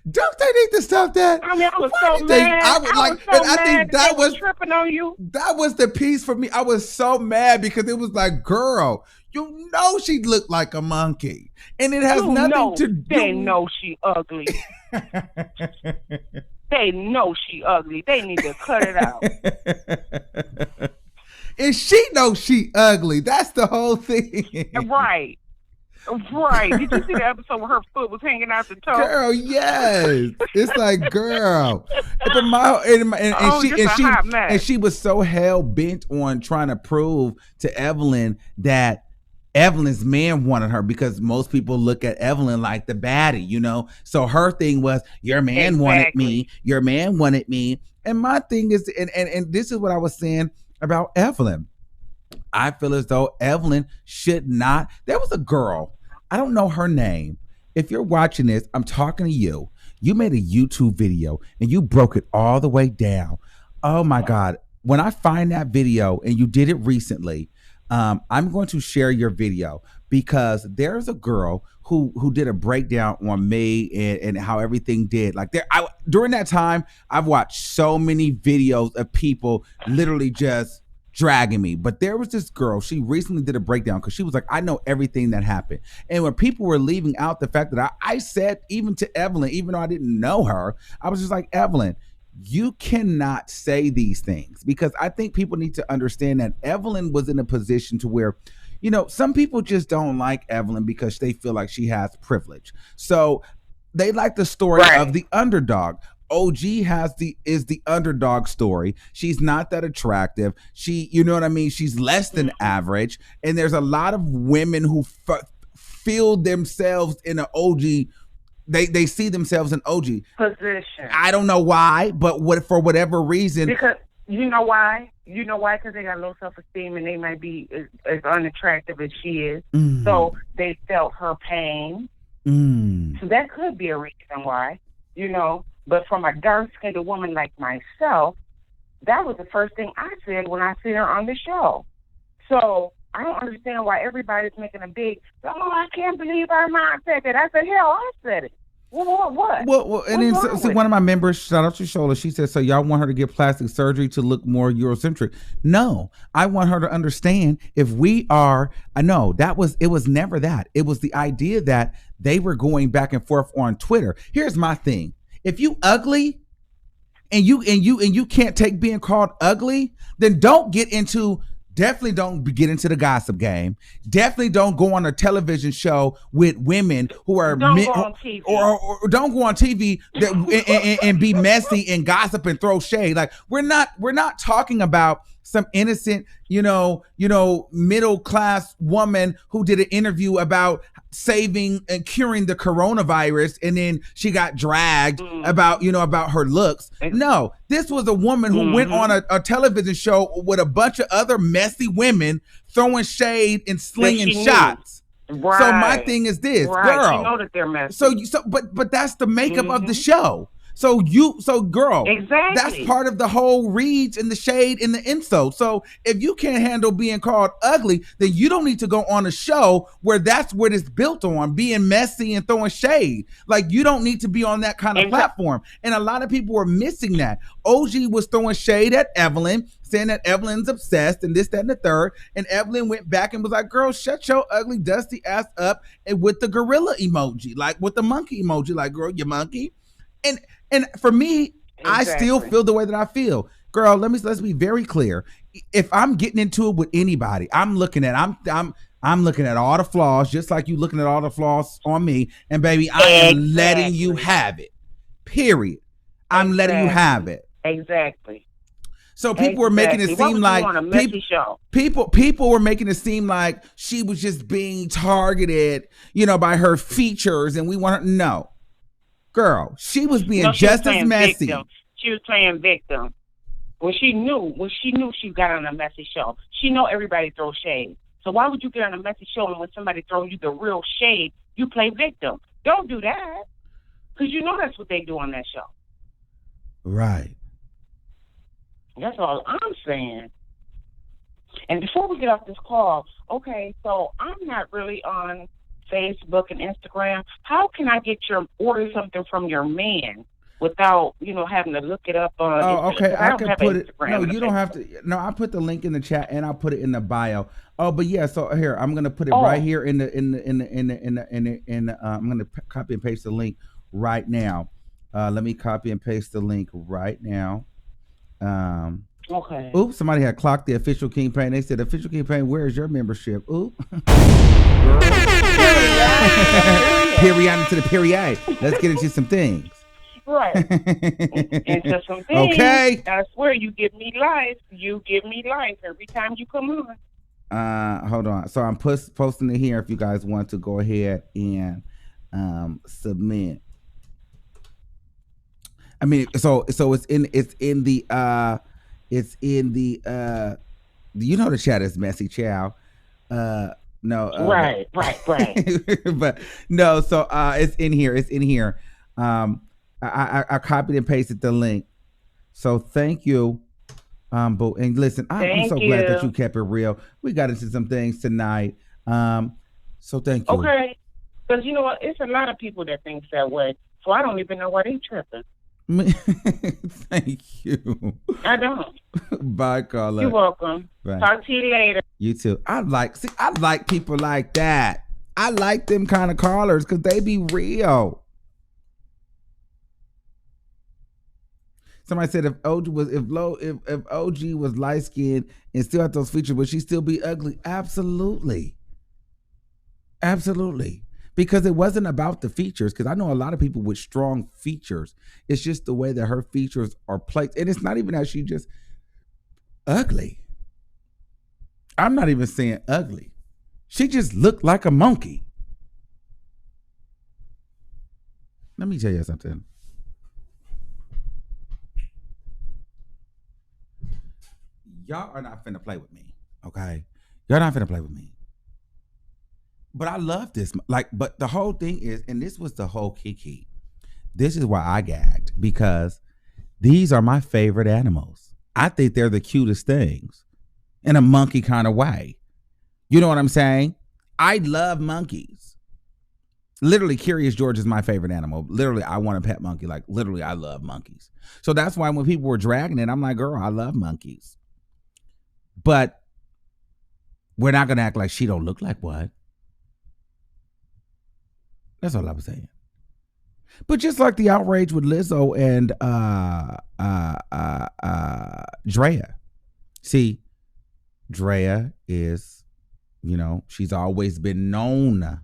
S3: Don't they need to stop that?
S7: I mean, I was so mad. I think that was tripping on you.
S3: That was the piece for me. I was so mad because it was like, girl, she looked like a monkey, and it has nothing to do.
S7: They know she ugly. They know she ugly. They need to cut it out.
S3: And she knows she ugly. That's the whole thing.
S7: Right. Did you see the episode where her foot was hanging out the toe?
S3: Girl, yes. It's like, girl. And she was so hell bent on trying to prove to Evelyn that Evelyn's man wanted her, because most people look at Evelyn like the baddie, So her thing was, your man wanted me. Your man wanted me. And my thing is, and this is what I was saying about Evelyn. I feel as though Evelyn should not. There was a girl, I don't know her name. If you're watching this, I'm talking to you. You made a YouTube video and you broke it all the way down. Oh my God. When I find that video, and you did it recently, I'm going to share your video, because there's a girl who did a breakdown on me and how everything did. Like during that time, I've watched so many videos of people literally just dragging me. But there was this girl, she recently did a breakdown because she was like, I know everything that happened. And when people were leaving out the fact that I said, even to Evelyn, even though I didn't know her, I was just like, Evelyn, you cannot say these things, because I think people need to understand that Evelyn was in a position to where, some people just don't like Evelyn because they feel like she has privilege. So they like the story of the underdog. OG is the underdog story. She's not that attractive. She, you know what I mean? She's less than average. And there's a lot of women who feel themselves in an OG. They see themselves in OG
S7: position.
S3: I don't know why, but for whatever reason.
S7: Because you know why? Because they got low self-esteem and they might be as unattractive as she is. So they felt her pain. So that could be a reason why, But from a dark-skinned woman like myself, that was the first thing I said when I seen her on the show. So I don't understand why everybody's making a big, I can't believe Armon said that. I said, hell, I said it. What?
S3: Well, and then so one of my members, shout out to Shola, she said, so y'all want her to get plastic surgery to look more Eurocentric? No, I want her to understand if we are, I know it was never that. It was the idea that they were going back and forth on Twitter. Here's my thing. If you ugly and you can't take being called ugly, then definitely don't get into the gossip game. Definitely don't go on a television show with women who are
S7: go on TV.
S3: or don't go on TV and be messy and gossip and throw shade. Like we're not talking about some innocent, middle class woman who did an interview about saving and curing the coronavirus, and then she got dragged about her looks. No, this was a woman who went on a television show with a bunch of other messy women throwing shade and slinging shots.
S7: Right.
S3: So my thing is this, girl.
S7: You know that they're messy.
S3: But that's the makeup of the show. So girl,
S7: exactly.
S3: That's part of the whole reads and the shade and the insult. So if you can't handle being called ugly, then you don't need to go on a show where that's what it's built on, being messy and throwing shade. Like you don't need to be on that kind of platform. And a lot of people were missing that. OG was throwing shade at Evelyn, saying that Evelyn's obsessed and this, that, and the third. And Evelyn went back and was like, girl, shut your ugly, dusty ass up, and with the gorilla emoji, like with the monkey emoji, like, girl, you monkey. And for me, I still feel the way that I feel. Girl, let's be very clear. If I'm getting into it with anybody, I'm looking at all the flaws, just like you looking at all the flaws on me. And baby, I am letting you have it. Period. I'm letting you have it.
S7: Exactly.
S3: So people were making it seem like people were making it seem like she was just being targeted, by her features, and we want her. No, girl, she was being just as messy.
S7: Victim. She was playing victim. When she knew she got on a messy show, she know everybody throws shade. So why would you get on a messy show and when somebody throws you the real shade, you play victim? Don't do that, because you know that's what they do on that show.
S3: Right.
S7: That's all I'm saying. And before we get off this call, okay, so I'm not really on Facebook and Instagram. How can I order something from your man without, having to look it up on
S3: Instagram? Okay. I can put it.
S7: Instagram.
S3: No, you don't have to. No, I put the link in the chat and I'll put it in the bio. Oh, but yeah. So here, I'm gonna put it right here in the. I'm gonna copy and paste the link right now. Let me copy and paste the link right now.
S7: Okay.
S3: Oops, somebody had clocked the official campaign. They said, official campaign, where is your membership? Oop. Period to the period. Let's get into some things.
S7: Right. Into some things.
S3: Okay.
S7: I swear you give me life. You give me life every time you come on.
S3: Hold on. So I'm posting it here if you guys want to go ahead and submit. I mean, so it's in the the chat is messy, chow. No.
S7: Right.
S3: But no, so it's in here. I copied and pasted the link. So thank you. But and listen, I'm so glad that you kept it real. We got into some things tonight. So thank you.
S7: Okay. Because you know what? It's a lot of people that think that way. So I don't even know why they tripping.
S3: Thank you.
S7: I don't.
S3: Bye, Carla.
S7: You're welcome.
S3: Bye.
S7: Talk to you later.
S3: You too. I like people like that. I like them kind of callers because they be real. Somebody said if OG was light skinned and still had those features, would she still be ugly? Absolutely. Because it wasn't about the features, because I know a lot of people with strong features. It's just the way that her features are placed. And it's not even that she's just ugly. I'm not even saying ugly. She just looked like a monkey. Let me tell you something. Y'all are not finna play with me, okay? Y'all not finna play with me. But I love this. But the whole thing is, and this was the whole kiki. This is why I gagged, because these are my favorite animals. I think they're the cutest things in a monkey kind of way. You know what I'm saying? I love monkeys. Literally, Curious George is my favorite animal. Literally, I want a pet monkey. Like, literally, I love monkeys. So that's why when people were dragging it, I'm like, girl, I love monkeys. But we're not going to act like she don't look like what. That's all I was saying. But just like the outrage with Lizzo and Drea. See, Drea is, she's always been known.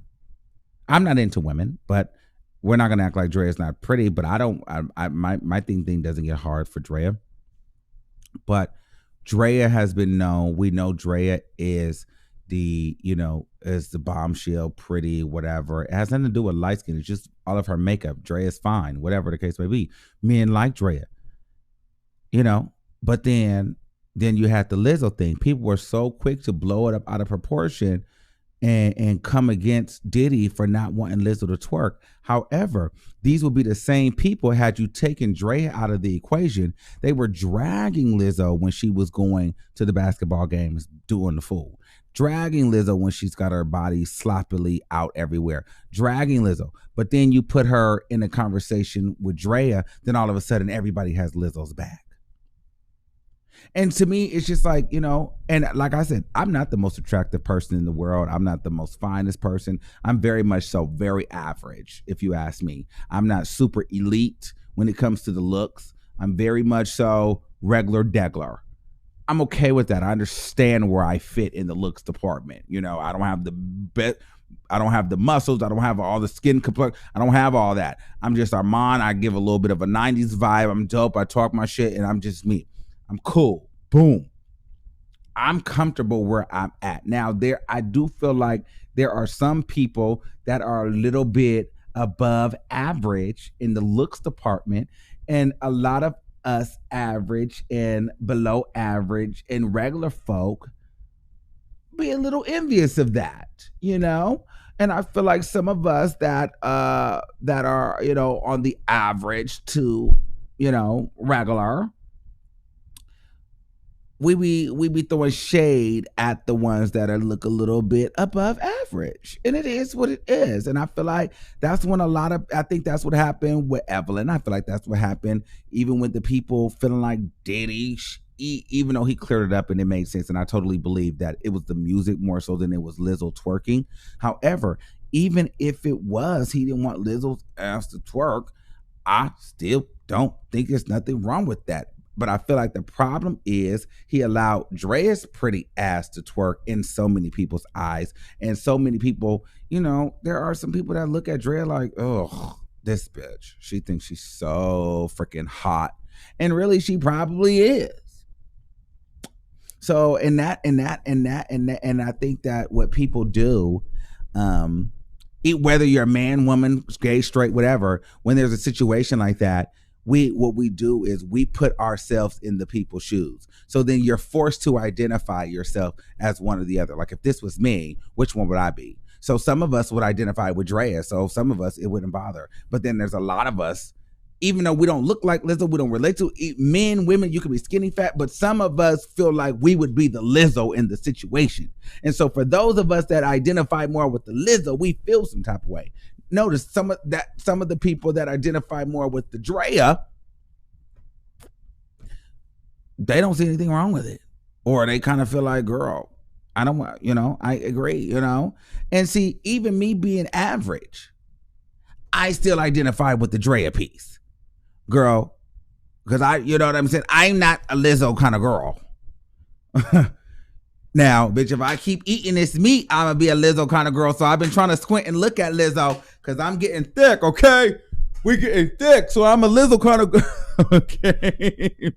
S3: I'm not into women, but we're not gonna act like Drea's not pretty. But my thing doesn't get hard for Drea. But Drea has been known. We know Drea is is the bombshell, pretty, whatever. It has nothing to do with light skin. It's just all of her makeup. Drea is fine, whatever the case may be. Men like Drea, But then you had the Lizzo thing. People were so quick to blow it up out of proportion and come against Diddy for not wanting Lizzo to twerk. However, these will be the same people, had you taken Drea out of the equation, they were dragging Lizzo when she was going to the basketball games doing the fool. Dragging Lizzo when she's got her body sloppily out everywhere. Dragging Lizzo. But then you put her in a conversation with Drea, then all of a sudden everybody has Lizzo's back. And to me, it's just like, and like I said, I'm not the most attractive person in the world. I'm not the most finest person. I'm very much so very average, if you ask me. I'm not super elite when it comes to the looks. I'm very much so regular degler. I'm okay with that. I understand where I fit in the looks department. You know, I don't have the muscles. I don't have all the skin complex. I don't have all that. I'm just Armon. I give a little bit of a 90s vibe. I'm dope. I talk my shit and I'm just me. I'm cool. Boom. I'm comfortable where I'm at. Now, I do feel like there are some people that are a little bit above average in the looks department, and a lot of us average and below average and regular folk be a little envious of that, you know? And I feel like some of us that are, you know, on the average to, you know, regular, we be throwing shade at the ones that look a little bit above average. And it is what it is. And I feel like that's when I think that's what happened with Evelyn. I feel like that's what happened even with the people feeling like Diddy, even though he cleared it up and it made sense. And I totally believe that it was the music more so than it was Lizzo twerking. However, even if it was, he didn't want Lizzo's ass to twerk, I still don't think there's nothing wrong with that. But I feel like the problem is he allowed Drea's pretty ass to twerk in so many people's eyes. And so many people, you know, there are some people that look at Drea like, oh, this bitch, she thinks she's so freaking hot. And really, she probably is. So, and I think that what people do, whether you're a man, woman, gay, straight, whatever, when there's a situation like that, what we do is we put ourselves in the people's shoes. So then you're forced to identify yourself as one or the other. Like if this was me, which one would I be? So some of us would identify with Drea. So some of us, it wouldn't bother. But then there's a lot of us, even though we don't look like Lizzo, we don't relate to men, women, you can be skinny fat, but some of us feel like we would be the Lizzo in the situation. And so for those of us that identify more with the Lizzo, we feel some type of way. Notice some of the people that identify more with the Drea, they don't see anything wrong with it. Or they kind of feel like, girl, I don't want, you know, I agree, you know. And see, even me being average, I still identify with the Drea piece. Girl, because you know what I'm saying? I'm not a Lizzo kind of girl. Now, bitch, if I keep eating this meat, I'm going to be a Lizzo kind of girl. So I've been trying to squint and look at Lizzo because I'm getting thick, okay? We getting thick, so I'm a Lizzo kind of girl, okay?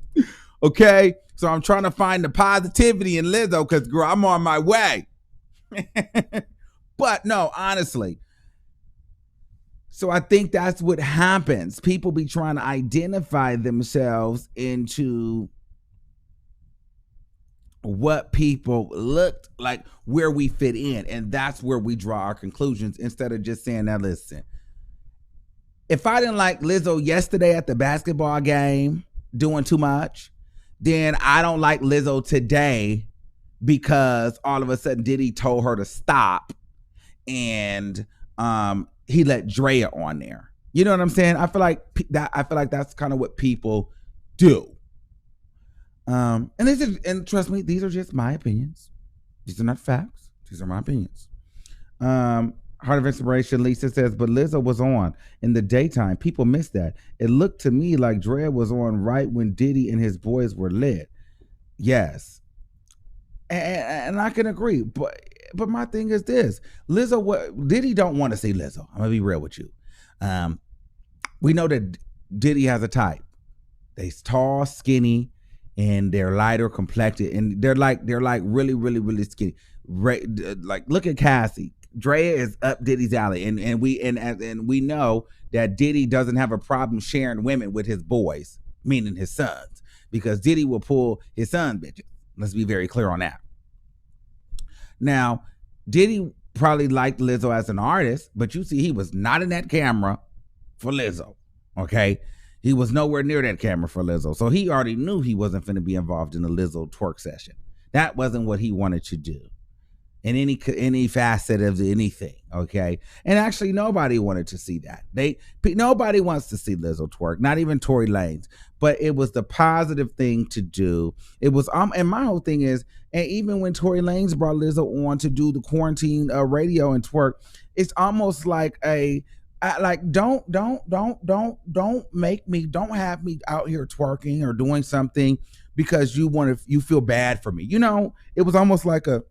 S3: Okay? So I'm trying to find the positivity in Lizzo because, girl, I'm on my way. But no, honestly. So I think that's what happens. People be trying to identify themselves into what people looked like, where we fit in, and that's where we draw our conclusions instead of just saying, now listen, if I didn't like Lizzo yesterday at the basketball game doing too much, then I don't like Lizzo today because all of a sudden Diddy told her to stop and he let Drea on there. You know what I'm saying? I feel like that's kind of what people do. And trust me, these are just my opinions. These are not facts. These are my opinions. Heart of Inspiration, Lisa says, but Lizzo was on in the daytime. People miss that. It looked to me like Drea was on right when Diddy and his boys were lit. Yes. And I can agree. But my thing is this. Diddy don't want to see Lizzo. I'm going to be real with you. We know that Diddy has a type. They're tall, skinny, and they're lighter complected, and they're like really, really, really skinny. Like look at Cassie. Drea is up Diddy's alley, and we know that Diddy doesn't have a problem sharing women with his boys, meaning his sons, because Diddy will pull his son bitches. Let's be very clear on that. Now, Diddy probably liked Lizzo as an artist, but you see, he was not in that camera for Lizzo. Okay. He was nowhere near that camera for Lizzo. So he already knew he wasn't going to be involved in a Lizzo twerk session. That wasn't what he wanted to do in any facet of anything. Okay. And actually nobody wanted to see that. Nobody wants to see Lizzo twerk, not even Tory Lanez, but it was the positive thing to do. It was, and my whole thing is, and even when Tory Lanez brought Lizzo on to do the quarantine radio and twerk, it's almost like don't make me, don't have me out here twerking or doing something because you feel bad for me. It was almost like a,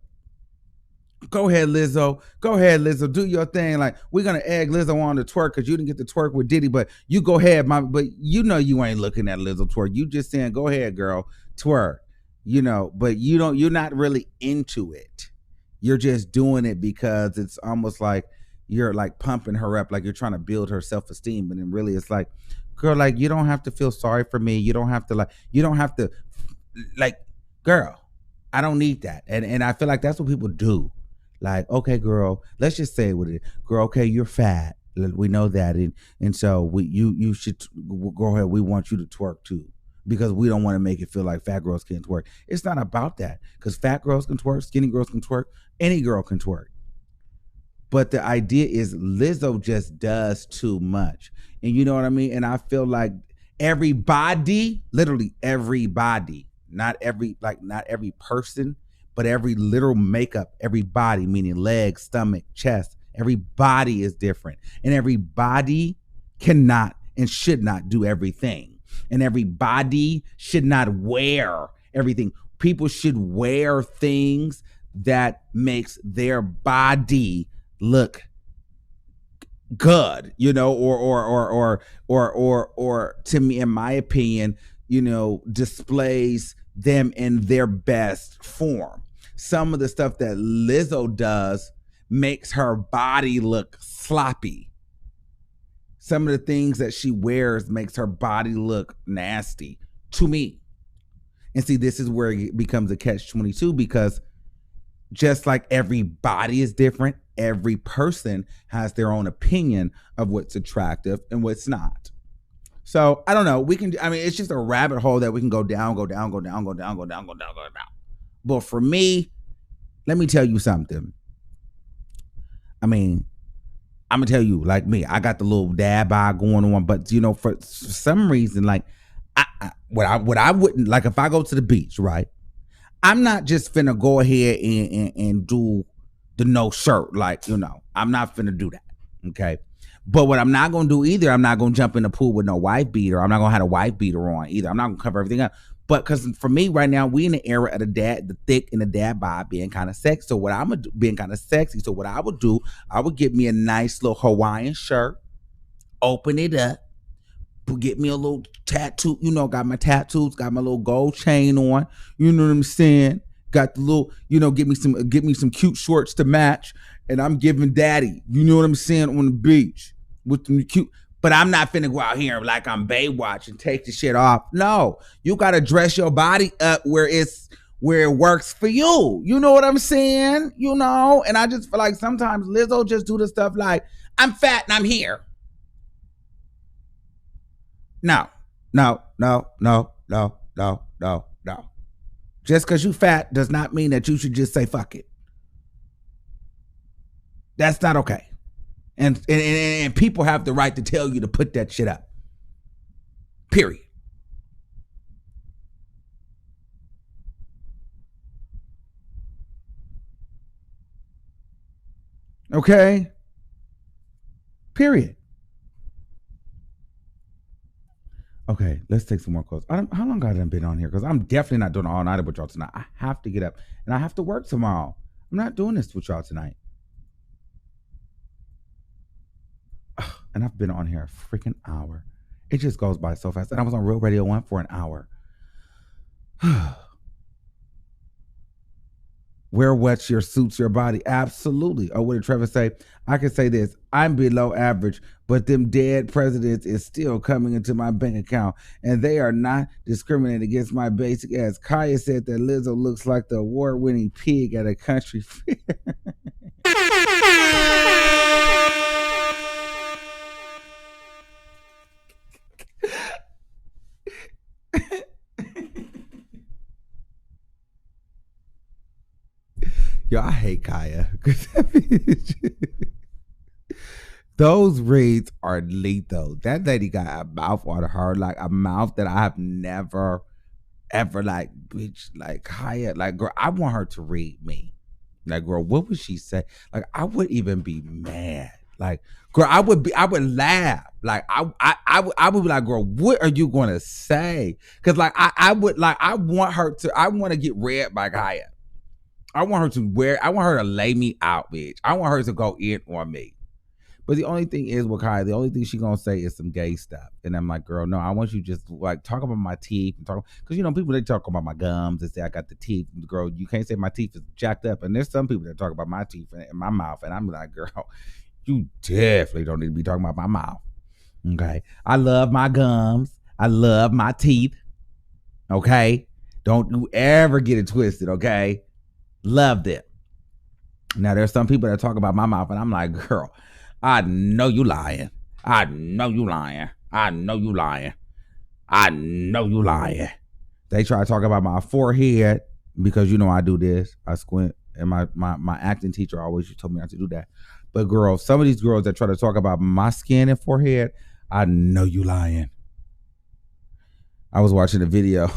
S3: go ahead, Lizzo, do your thing. Like, we're gonna egg Lizzo on to twerk because you didn't get to twerk with Diddy, but you go ahead, but you ain't looking at Lizzo twerk. You just saying, go ahead, girl, twerk. But you're not really into it. You're just doing it because it's almost like you're like pumping her up, like you're trying to build her self-esteem. And then really it's like, girl, like, you don't have to feel sorry for me. You don't have to girl, I don't need that. And I feel like that's what people do. Like, okay, girl, let's just say with it, girl, okay, you're fat. We know that. And so you should go ahead. We want you to twerk too, because we don't want to make it feel like fat girls can't twerk. It's not about that, because fat girls can twerk, skinny girls can twerk, any girl can twerk. But the idea is Lizzo just does too much. And you know what I mean? And I feel like everybody, literally everybody, not every person, but every literal makeup, everybody, meaning legs, stomach, chest, everybody is different. And everybody cannot and should not do everything. And everybody should not wear everything. People should wear things that makes their body look good, or to me, in my opinion, displays them in their best form. Some of the stuff that Lizzo does makes her body look sloppy. Some of the things that she wears makes her body look nasty to me. And see, this is where it becomes a catch-22, because just like everybody is different, every person has their own opinion of what's attractive and what's not. So I don't know. It's just a rabbit hole that we can go down. But for me, let me tell you something. I'm gonna tell you, like me, I got the little dad bod going on, but for some reason, like what I wouldn't like, if I go to the beach, right? I'm not just finna go ahead and do the no shirt, like, I'm not finna do that, okay? But what I'm not gonna do either, I'm not gonna jump in the pool with no wife beater. I'm not gonna have a wife beater on either. I'm not gonna cover everything up. But because for me right now, we in the era of the thick and the dad bod being kind of sexy. So what I'm gonna do, being kind of sexy. So what I would do, I would get me a nice little Hawaiian shirt, open it up, get me a little tattoo. Got my tattoos, got my little gold chain on. You know what I'm saying? Got the little, get me some cute shorts to match. And I'm giving daddy, you know what I'm saying, on the beach with the cute. But I'm not finna go out here like I'm Baywatch and take the shit off. No, you gotta dress your body up where it works for you. You know what I'm saying? And I just feel like sometimes Lizzo just do the stuff like, I'm fat and I'm here. No. Just because you fat does not mean that you should just say fuck it. That's not okay. And people have the right to tell you to put that shit up. Period. Okay? Period. Okay, let's take some more calls. How long have I been on here? Because I'm definitely not doing all night with y'all tonight. I have to get up and I have to work tomorrow. I'm not doing this with y'all tonight. And I've been on here a freaking hour. It just goes by so fast. And I was on Real Radio 1 for an hour. Wear what suits your body. Absolutely. Or what did Trevor say? I can say this. I'm below average, but them dead presidents is still coming into my bank account, and they are not discriminating against my basic ass. Kaya said that Lizzo looks like the award-winning pig at a country fair. Yo, I hate Kaya. Those reads are lethal. That lady got a mouth on her, like a mouth that I have never, ever, like, bitch, like, Kaya, like, girl, I want her to read me. Like, girl, what would she say? Like, I would even be mad. Like, girl, I would laugh. Like, I would be like, girl, what are you gonna say? Because like, I want to get read by Kaya. I want her to lay me out, bitch. I want her to go in on me. But the only thing is with Kaya, the only thing she gonna say is some gay stuff. And I'm like, girl, no, I want you just like talk about my teeth and talk, because people they talk about my gums and say I got the teeth. Girl, you can't say my teeth is jacked up. And there's some people that talk about my teeth and my mouth, and I'm like, girl, you definitely don't need to be talking about my mouth. Okay, I love my gums. I love my teeth. Okay, don't you ever get it twisted. Okay, loved it. Now there's some people that talk about my mouth, and I'm like, girl, I know you lying. I know you lying. I know you lying. I know you lying. They try to talk about my forehead because I do this. I squint, and my acting teacher always told me not to do that. But girl, some of these girls that try to talk about my skin and forehead, I know you lying. I was watching a video.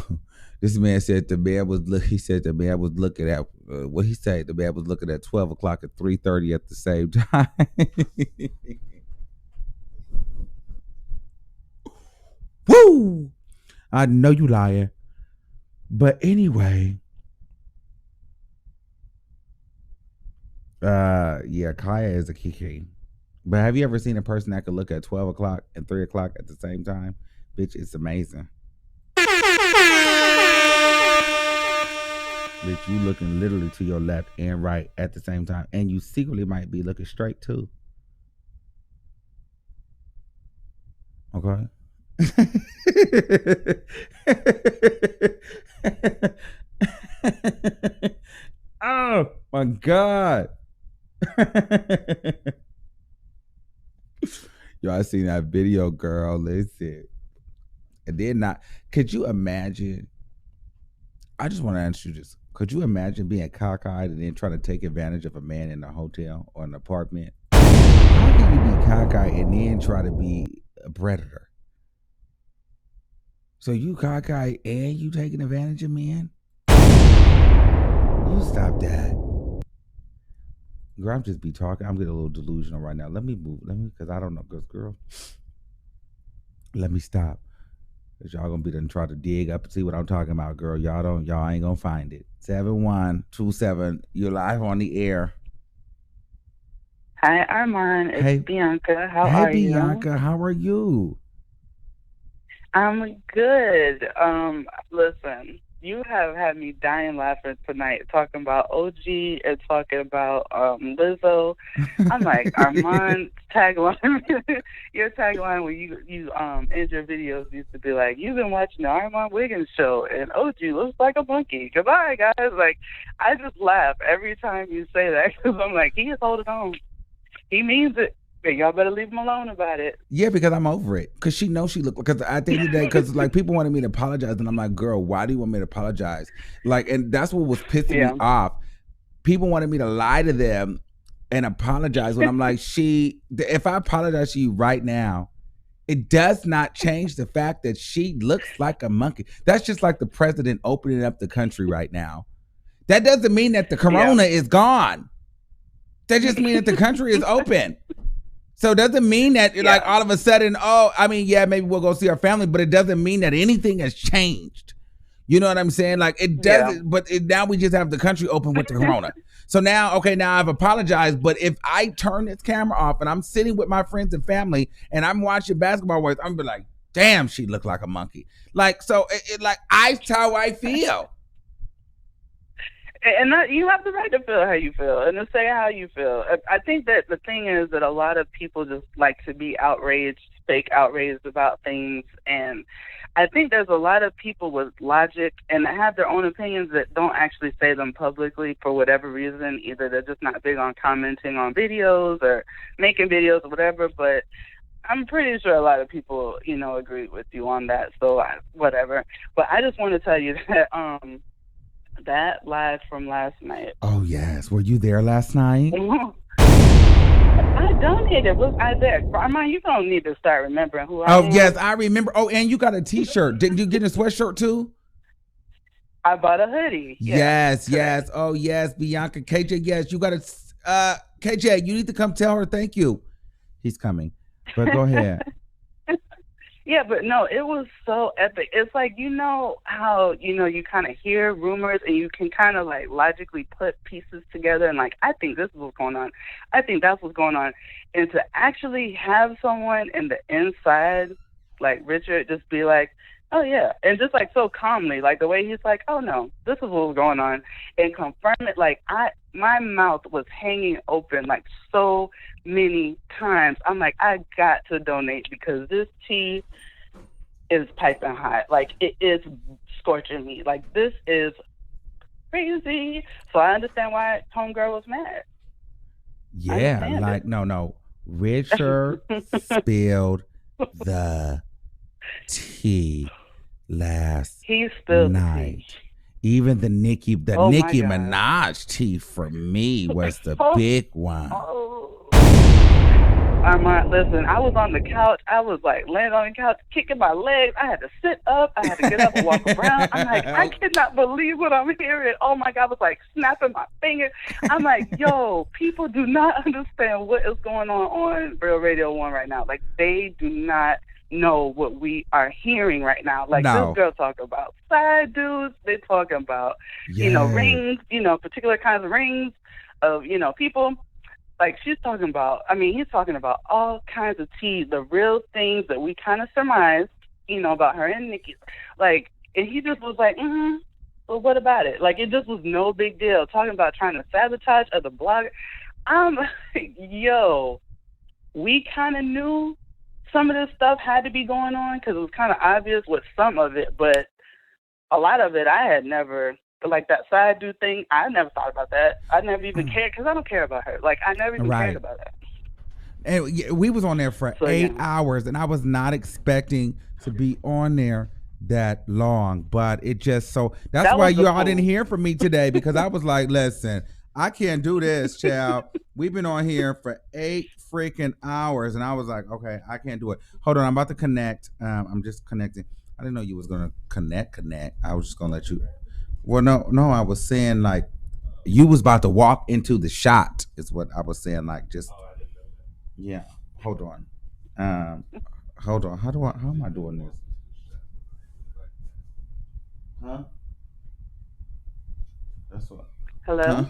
S3: This man said the man was looking at what he said. The man was looking at 12 o'clock at 3:30 at the same time. Woo! I know you lying. But anyway, yeah, Kaya is a kiki. But have you ever seen a person that could look at 12 o'clock and 3 o'clock at the same time? Bitch, it's amazing. Bitch, you looking literally to your left and right at the same time. And you secretly might be looking straight too. Okay? Oh my God. Yo, I seen that video, girl. Listen. And then could you imagine? I just want to ask you this. Could you imagine being cockeyed and then trying to take advantage of a man in a hotel or an apartment? How can you be cockeyed and then try to be a predator? So you cockeyed and you taking advantage of men? You stop that. Girl, I'm just be talking. I'm getting a little delusional right now. Let me move. Because I don't know. Because, girl, let me stop. Because y'all going to be done try to dig up and see what I'm talking about, girl. Y'all ain't going to find it. 7127, you're live on the air.
S8: Hi, Armon. It's Bianca. How are you?
S3: Hey, Bianca. How are you?
S8: I'm good. Listen, you have had me dying laughing tonight, talking about OG and talking about Lizzo. I'm like, Armon's tagline, your tagline when you end your videos used to be like, you've been watching the Armon Wiggins show and OG looks like a monkey. Goodbye, guys. Like, I just laugh every time you say that because I'm like, he is holding on. He means it. Y'all better leave him alone about it.
S3: Yeah, because I'm over it. Because she knows she look. Because at the end of the day, because like people wanted me to apologize, and I'm like, girl, why do you want me to apologize? Like, and that's what was pissing me off. People wanted me to lie to them and apologize when I'm like, if I apologize to you right now, it does not change the fact that she looks like a monkey. That's just like the president opening up the country right now. That doesn't mean that the corona is gone. That just means that the country is open. So it doesn't mean that like all of a sudden, maybe we'll go see our family, but it doesn't mean that anything has changed. You know what I'm saying? Like it doesn't, but now we just have the country open with the corona. So now I've apologized, but if I turn this camera off and I'm sitting with my friends and family and I'm watching basketball with, I'm gonna be like, damn, she looked like a monkey. Like, so that's how I feel.
S8: And you have the right to feel how you feel and to say how you feel. I think that the thing is that a lot of people just like to be outraged, fake outraged about things. And I think there's a lot of people with logic and have their own opinions that don't actually say them publicly for whatever reason. Either they're just not big on commenting on videos or making videos or whatever. But I'm pretty sure a lot of people, agree with you on that. So whatever. But I just want to tell you that that live from last night.
S3: Oh, yes. Were you there last night?
S8: I donated. Was I there? Armon, you don't need to start remembering who I am.
S3: Oh, yes, I remember. Oh, and you got a T-shirt. Didn't you get a sweatshirt, too?
S8: I bought a hoodie.
S3: Yes. Oh, yes, Bianca. KJ, yes, you got a... KJ, you need to come tell her thank you. He's coming. But go ahead.
S8: Yeah, but no, it was so epic. It's like, you know how, you kind of hear rumors and you can kind of like logically put pieces together and like, I think this is what's going on. I think that's what's going on. And to actually have someone in the inside, like Richard, just be like, oh yeah. And just like so calmly, like the way he's like, oh no, this is what's going on. And confirm it. Like my mouth was hanging open like so many times. I'm like, I got to donate because this tea is piping hot. Like it is scorching me. Like this is crazy. So I understand why Homegirl was mad.
S3: Yeah, like no. Richard spilled the tea last
S8: he spilled
S3: night.
S8: The tea.
S3: Even the Nicki Minaj tea for me was the big one.
S8: Armon, listen, I was on the couch. I was like laying on the couch, kicking my legs. I had to sit up. I had to get up and walk around. I'm like, I cannot believe what I'm hearing. Oh my God, I was like snapping my fingers. I'm like, yo, people do not understand what is going on Real Radio 1 right now. Like, they do not know what we are hearing right now. Like, this girl talking about side dudes. They talking about, rings, particular kinds of rings of, people. Like, he's talking about all kinds of tea, the real things that we kind of surmised, about her and Nicki. Like, and he just was like, well, what about it? Like, it just was no big deal. Talking about trying to sabotage other bloggers. I'm like, yo, we kind of knew some of this stuff had to be going on because it was kind of obvious with some of it, but a lot of it I had never... Like that side dude thing, I never thought about that. I never even cared because I don't care about her. Like I never even cared about that.
S3: And we was on there for 8 hours, and I was not expecting to be on there that long. But it just that's why you all didn't hear from me today because I was like, listen, I can't do this, child. We've been on here for 8 freaking hours, and I was like, okay, I can't do it. Hold on, I'm about to connect. I'm just connecting. I didn't know you was gonna connect. I was just gonna let you. Well, no, I was saying like you was about to walk into the shot is what I was saying. Like just, yeah. Hold on. Hold on. How am I doing this? Huh? That's what.
S8: Hello.
S3: Huh?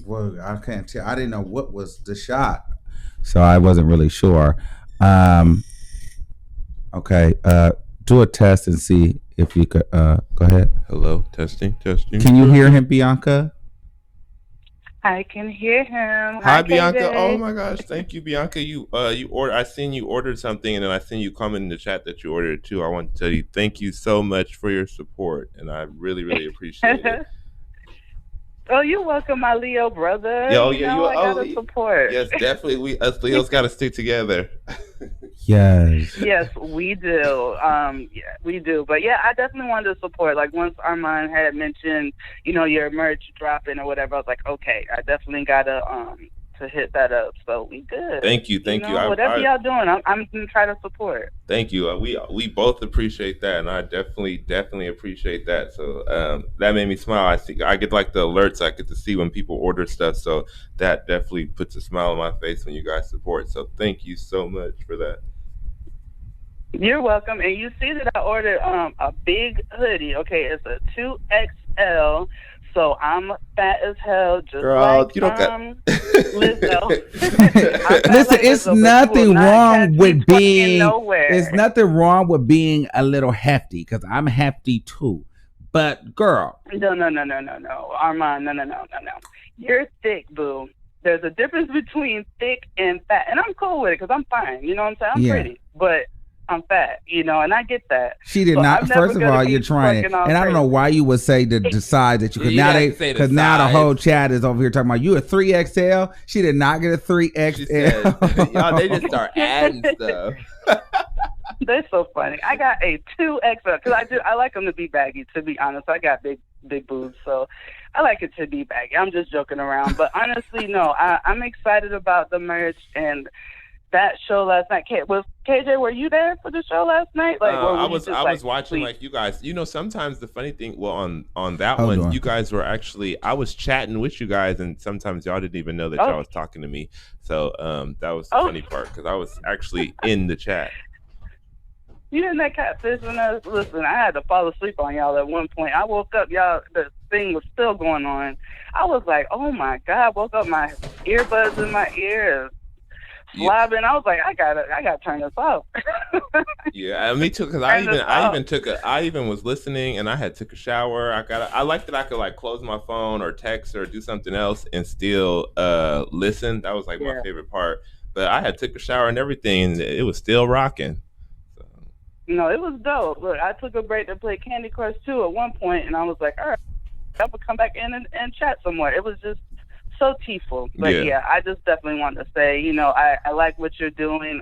S3: Well, I can't tell. I didn't know what was the shot, so I wasn't really sure. Okay. Do a test and see if you could go ahead.
S9: Hello, testing.
S3: Can you hear him, Bianca?
S8: I can hear him.
S9: Hi, Bianca. KJ. Oh my gosh, thank you, Bianca. You ordered. I seen you ordered something, and then I seen you comment in the chat that you ordered it too. I want to tell you thank you so much for your support, and I really, really appreciate it.
S8: Oh, you're welcome, my Leo brother.
S9: Yo, yeah,
S8: I gotta support.
S9: Yes, definitely. We Leos gotta stick together.
S3: Yes.
S8: Yes, we do. Yeah, we do. But yeah, I definitely wanted to support. Like once Armon had mentioned, your merch dropping or whatever, I was like, okay, I definitely gotta to hit that up. So we good.
S9: Thank you.
S8: Whatever y'all doing, I'm gonna try to support.
S9: Thank you. We both appreciate that, and I definitely appreciate that. So that made me smile. I think I get like the alerts I get to see when people order stuff. So that definitely puts a smile on my face when you guys support. So thank you so much for that.
S8: You're welcome. And you see that I ordered a big hoodie. Okay, it's a 2XL. So I'm fat as hell, just
S9: girl,
S8: like
S9: you don't
S8: Lizzo.
S3: Listen, it's nothing wrong with being. It's nothing wrong with being a little hefty because I'm hefty too. But girl,
S8: no, Armon, no. You're thick, boo. There's a difference between thick and fat, and I'm cool with it because I'm fine. You know what I'm saying? I'm pretty, but I'm fat, and I get that.
S3: She did not. First of all, you're trying it, and I don't know why you would say to decide that you could now the whole chat is over here talking about you a 3XL. She did not get a 3XL.
S9: She said, y'all, they just start adding stuff.
S8: They're so funny. I got a 2XL because I like them to be baggy. To be honest, I got big boobs, so I like it to be baggy. I'm just joking around, but honestly, no, I'm excited about the merch and. that show last night. Was KJ, were you there for the show last night? Like,
S9: I was watching like you guys. You know, sometimes the funny thing, well, on that
S3: Hold
S9: one,
S3: on.
S9: you guys were actually. I was chatting with you guys, and sometimes y'all didn't even know that y'all was talking to me. So that was the funny part because I was actually in the chat.
S8: You didn't that catfish when us. Listen, I had to fall asleep on y'all at one point. I woke up, y'all. The thing was still going on. I was like, oh my God! Woke up, my earbuds in my ear. Slobbing. I was like, I gotta turn this off.
S9: Yeah, me too. Because I even was listening, and I had took a shower. I like that I could like close my phone or text or do something else and still listen. That was like my favorite part. But I had took a shower and everything, and it was still rocking. So.
S8: No, it was dope. Look, I took a break to play Candy Crush 2 at one point, and I was like, all right, I will come back in and chat somewhere. It was just so tearful. But yeah, I just definitely want to say, you know, I like what you're doing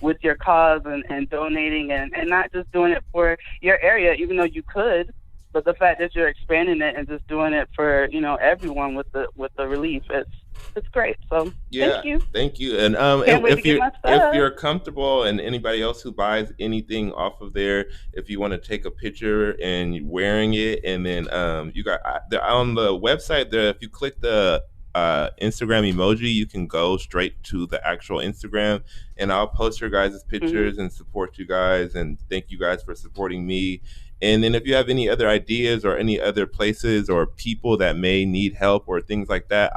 S8: with your cause and donating and not just doing it for your area, even though you could, but the fact that you're expanding it and just doing it for, you know, everyone with the relief, it's great. So thank you. And if you're comfortable, and anybody else who buys anything off of there, if you want to take a picture and wearing it, and then you got on the website there, if you click the Instagram emoji, you can go straight to the actual Instagram, and I'll post your guys' pictures and support you guys, and thank you guys for supporting me. And then if you have any other ideas or any other places or people that may need help or things like that,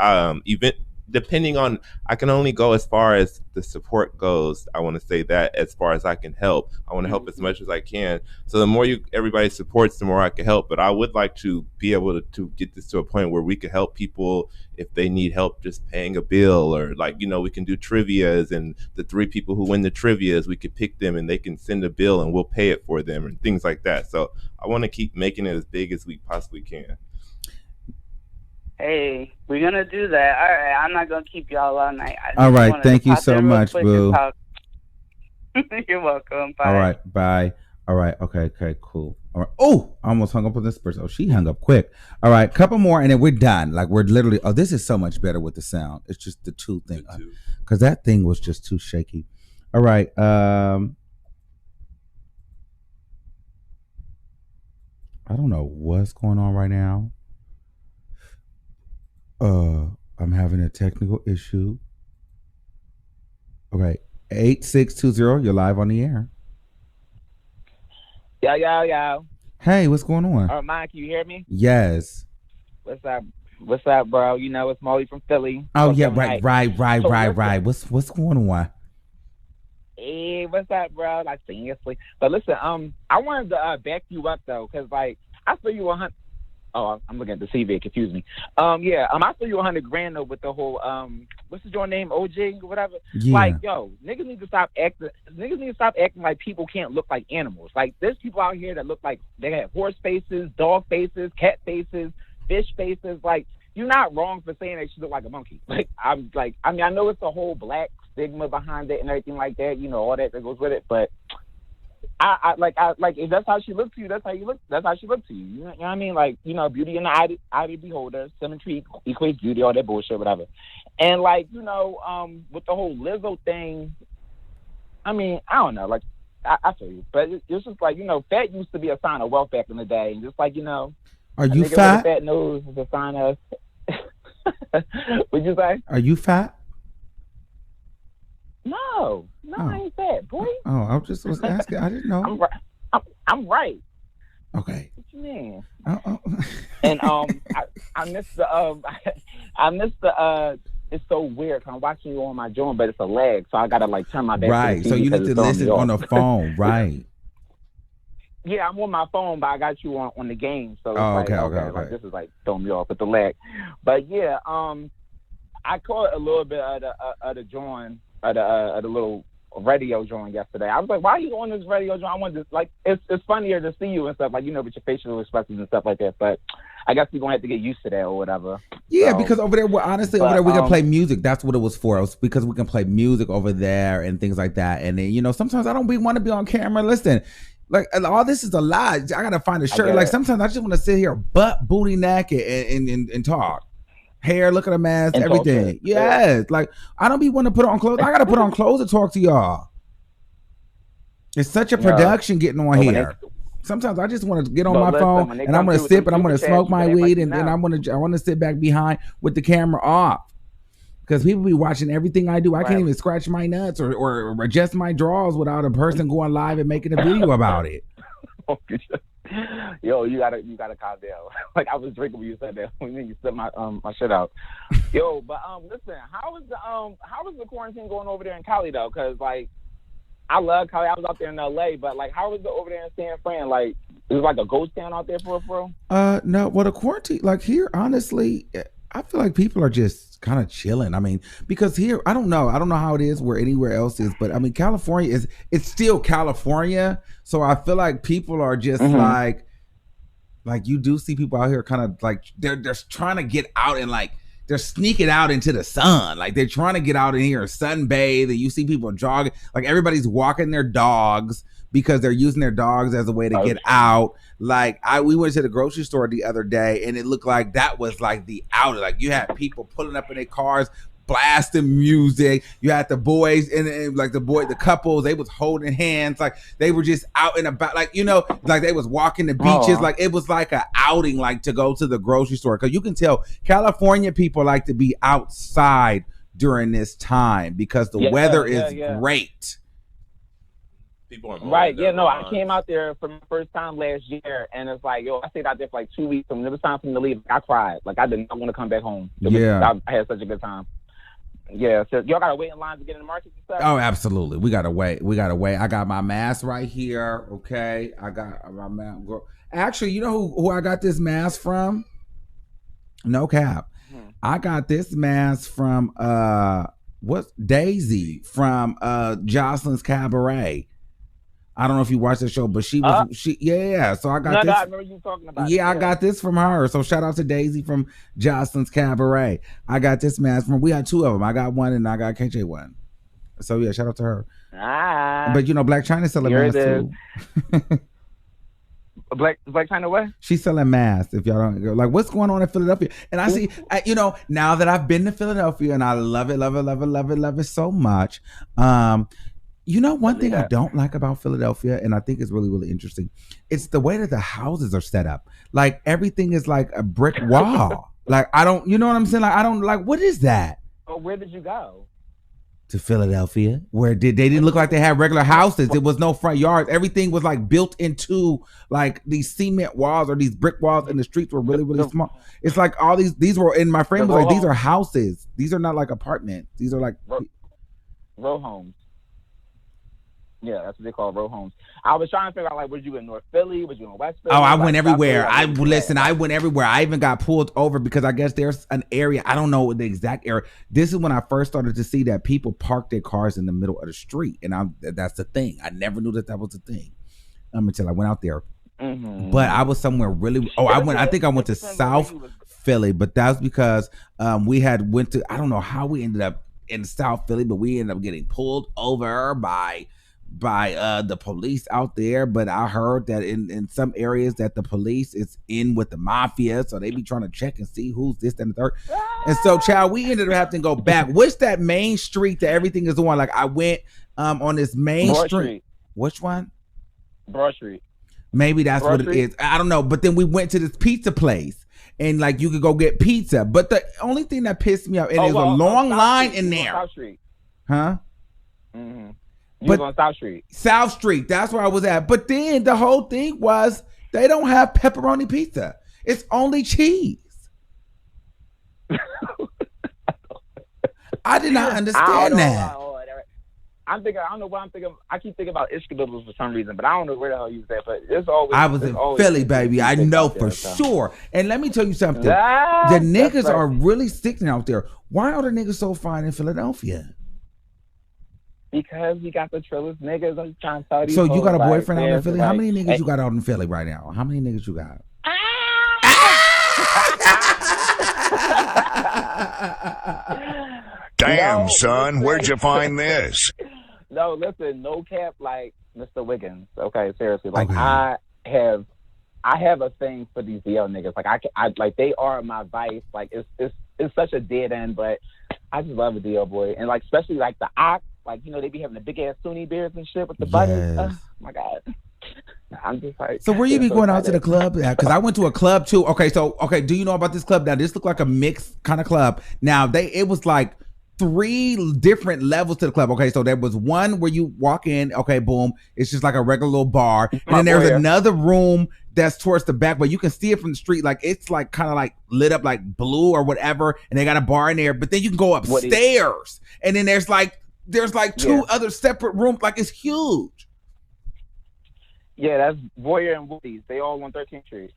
S8: depending on, I can only go as far as the support goes. I want to say that as far as I can help, I want to help as much as I can. So the more everybody supports, the more I can help. But I would like to be able to get this to a point where we can help people if they need help just paying a bill, or like, you know, we can do trivias, and the 3 people who win the trivias, we could pick them and they can send a bill and we'll pay it for them and things like that. So I want to keep making it as big as we possibly can. Hey, we're going to do that. All right. I'm not going to keep y'all all night.
S3: All right. Thank you so much, boo.
S8: You're welcome. Bye.
S3: All right. Bye. All right. Okay, cool. All right. Oh, I almost hung up with this person. Oh, she hung up quick. All right. Couple more and then we're done. Like, we're literally, this is so much better with the sound. It's just the 2 thing. Because that thing was just too shaky. All right. I don't know what's going on right now. I'm having a technical issue. Okay, 8620. You're live on the air.
S10: Yo.
S3: Hey, what's going on?
S10: Armon, can you hear me?
S3: Yes.
S10: What's up, bro? You know, it's Molly from Philly.
S3: Oh yeah, right. What's going on?
S10: Hey, what's up, bro? Like, seriously. But listen, I wanted to back you up though, cause like I feel you 100. Oh, I'm looking at the CV. Excuse me. I feel you $100,000 though with the whole what's your name, OJ, whatever.
S3: Yeah.
S10: Like, yo, niggas need to stop acting. Niggas need to stop acting like people can't look like animals. Like, there's people out here that look like they have horse faces, dog faces, cat faces, fish faces. Like, you're not wrong for saying they should look like a monkey. Like, I know it's the whole black stigma behind it and everything like that. You know, all that goes with it, but. I like if that's how she looks to you, that's how she looks to you. You know what I mean? Like, you know, beauty in the eye of the beholder, symmetry equates beauty, all that bullshit, whatever. And like, you know, with the whole Lizzo thing, I mean, I don't know, like I feel you. But it's just like, you know, fat used to be a sign of wealth back in the day. And just like, you know,
S3: are you fat?
S10: Fat nose is a sign of what'd you say?
S3: Are you fat?
S10: No, I ain't fat, boy.
S3: Oh, I was asking. I didn't know.
S10: I'm right.
S3: Okay.
S10: What you mean?
S3: Oh.
S10: And I missed the it's so weird. I'm watching you on my joint, but it's a lag, so I gotta like turn my back.
S3: Right. So you need to listen on the phone, right?
S10: Yeah, I'm on my phone, but I got you on the game, so it's
S3: okay.
S10: Like, this is like throwing me off with the lag. But yeah, I caught a little bit of the joint. At the little radio joint yesterday. I was like, why are you on this radio joint? I wanted to, like, it's funnier to see you and stuff, like, you know, with your facial expressions and stuff like that. But I guess we're going to have to get used to that or whatever.
S3: Yeah, so, because over there, over there, we can play music. That's what it was for. It was because we can play music over there and things like that. And then, you know, sometimes I don't want to be on camera. Listen, like, all this is a lie. I got to find a shirt. Like, sometimes I just want to sit here butt booty naked and talk. Hair, look at a mask,
S10: And talk
S3: everything.
S10: shit.
S3: Yes. Like, I don't be wanting to put on clothes. I got to put on clothes to talk to y'all. It's such a production getting on here. Sometimes I just want to get on my phone and I'm going to sip and I'm going to smoke my weed and then I want to sit back behind with the camera off. Because people be watching everything I do. I can't even scratch my nuts or adjust my drawers without a person going live and making a video about it.
S10: Yo, you gotta calm down. Like I was drinking when you said that. When you said my shit out. Yo, but listen, how was the quarantine going over there in Cali though? Because like I love Cali. I was out there in LA, but like how was it over there in San Fran? Like it was like a ghost town out there for real?
S3: No, well the quarantine like here, honestly, I feel like people are just kind of chilling. I mean, because here, I don't know how it is where anywhere else is, but I mean, California it's still California. So I feel like people are just like you do see people out here kind of like they're trying to get out and like they're sneaking out into the sun. Like they're trying to get out in here and sunbathe, and you see people jogging. Like everybody's walking their dogs because they're using their dogs as a way to get out. Like we went to the grocery store the other day and it looked like that was like the out. Like you had people pulling up in their cars, blasting music. You had the boys and like the couples, they was holding hands. Like they were just out and about, like, you know, like they was walking the beaches. Like it was like an outing, like to go to the grocery store. Cause you can tell California people like to be outside during this time because the weather is great.
S10: Right, I came out there for my first time last year, and it's like, I stayed out there for like 2 weeks, and when it was time for me to leave, I cried. Like, I did not want to come back home. I had such a good time. Yeah, so y'all got to wait in line to get in the market and stuff?
S3: Oh, absolutely. We got to wait. I got my mask right here, okay? I got my mask. Actually, you know who I got this mask from? No cap. I got this mask from, Daisy from Jocelyn's Cabaret. I don't know if you watched the show, but she was So I got this. I remember you talking about. Yeah, I got this from her. So shout out to Daisy from Jocelyn's Cabaret. I got this mask from. We had two of them. I got one and I got KJ one. So yeah, shout out to her. But you know, Black China's selling masks too.
S10: Black China what?
S3: She's selling masks. If y'all don't go, like, what's going on in Philadelphia? And I see, now that I've been to Philadelphia and I love it so much. One thing I don't like about Philadelphia, and I think it's really, really interesting, it's the way that the houses are set up. Like everything is like a brick wall. Like I don't, you know what I'm saying? Like I don't like. What is that?
S10: Oh, where did you go?
S3: To Philadelphia, where they didn't look like they had regular houses. There was no front yards. Everything was like built into like these cement walls or these brick walls, and the streets were really, really small. It's like all these were. And my friend was like, these are houses. These are not like apartments. These are like
S10: row homes. Yeah, that's what they call row homes. I was trying to figure out, like, was you in North Philly? Was you in West Philly?
S3: Oh, I went everywhere. I went everywhere. I even got pulled over because I guess there's an area. I don't know the exact area. This is when I first started to see that people park their cars in the middle of the street. And that's the thing. I never knew that was a thing until I went out there. But I was somewhere really, I think I went to South Philly, but that's because we had went to, I don't know how we ended up in South Philly, but we ended up getting pulled over by the police out there. But I heard that in some areas that the police is in with the mafia, so they be trying to check and see who's this and the third. And so, child, we ended up having to go back. What's that main street that everything is on? Like I went on this main street. Which one?
S10: Broad Street.
S3: Maybe that's what it is. I don't know. But then we went to this pizza place, and like you could go get pizza. But the only thing that pissed me off, and there's a long line in there.
S10: South Street.
S3: Huh?
S10: Mm-hmm. You was on South Street.
S3: South Street, that's where I was at. But then the whole thing was they don't have pepperoni pizza. It's only cheese. I did not understand that.
S10: I don't know what I'm thinking. I keep thinking about Ishkabibbles for some reason, but I don't know where the hell you was at. But it's always.
S3: I was in Philly, baby. I know for sure. And let me tell you something. The niggas are really sticking out there. Why are the niggas so fine in Philadelphia?
S10: Because we got the trillest niggas. I'm trying to tell you.
S3: So you got a boyfriend out in Philly? How many niggas you got out in Philly right now? How many niggas you got?
S11: Damn, son, where'd you find this?
S10: No, listen, no cap, like Mr. Wiggins. Okay, seriously, like I have a thing for these DL niggas. Like I like they are my vice. Like it's it's such a dead end. But I just love a D.O. boy, and like especially like the ox, like they be having the big ass Sunni beards and shit with the buttons. Oh my god. I'm just like.
S3: So where you be going out to the club? Because I went to a club too. Okay, do you know about this club? Now this looked like a mixed kind of club. Now it was like 3 different levels to the club. Okay, so there was one where you walk in. Okay, boom, it's just like a regular little bar, and then there's another room that's towards the back, but you can see it from the street. Like it's like kind of like lit up like blue or whatever, and they got a bar in there. But then you can go upstairs, and then there's like 2 other separate rooms. Like it's huge.
S10: Yeah, that's Boyer and Woody's. They all on 13th Street.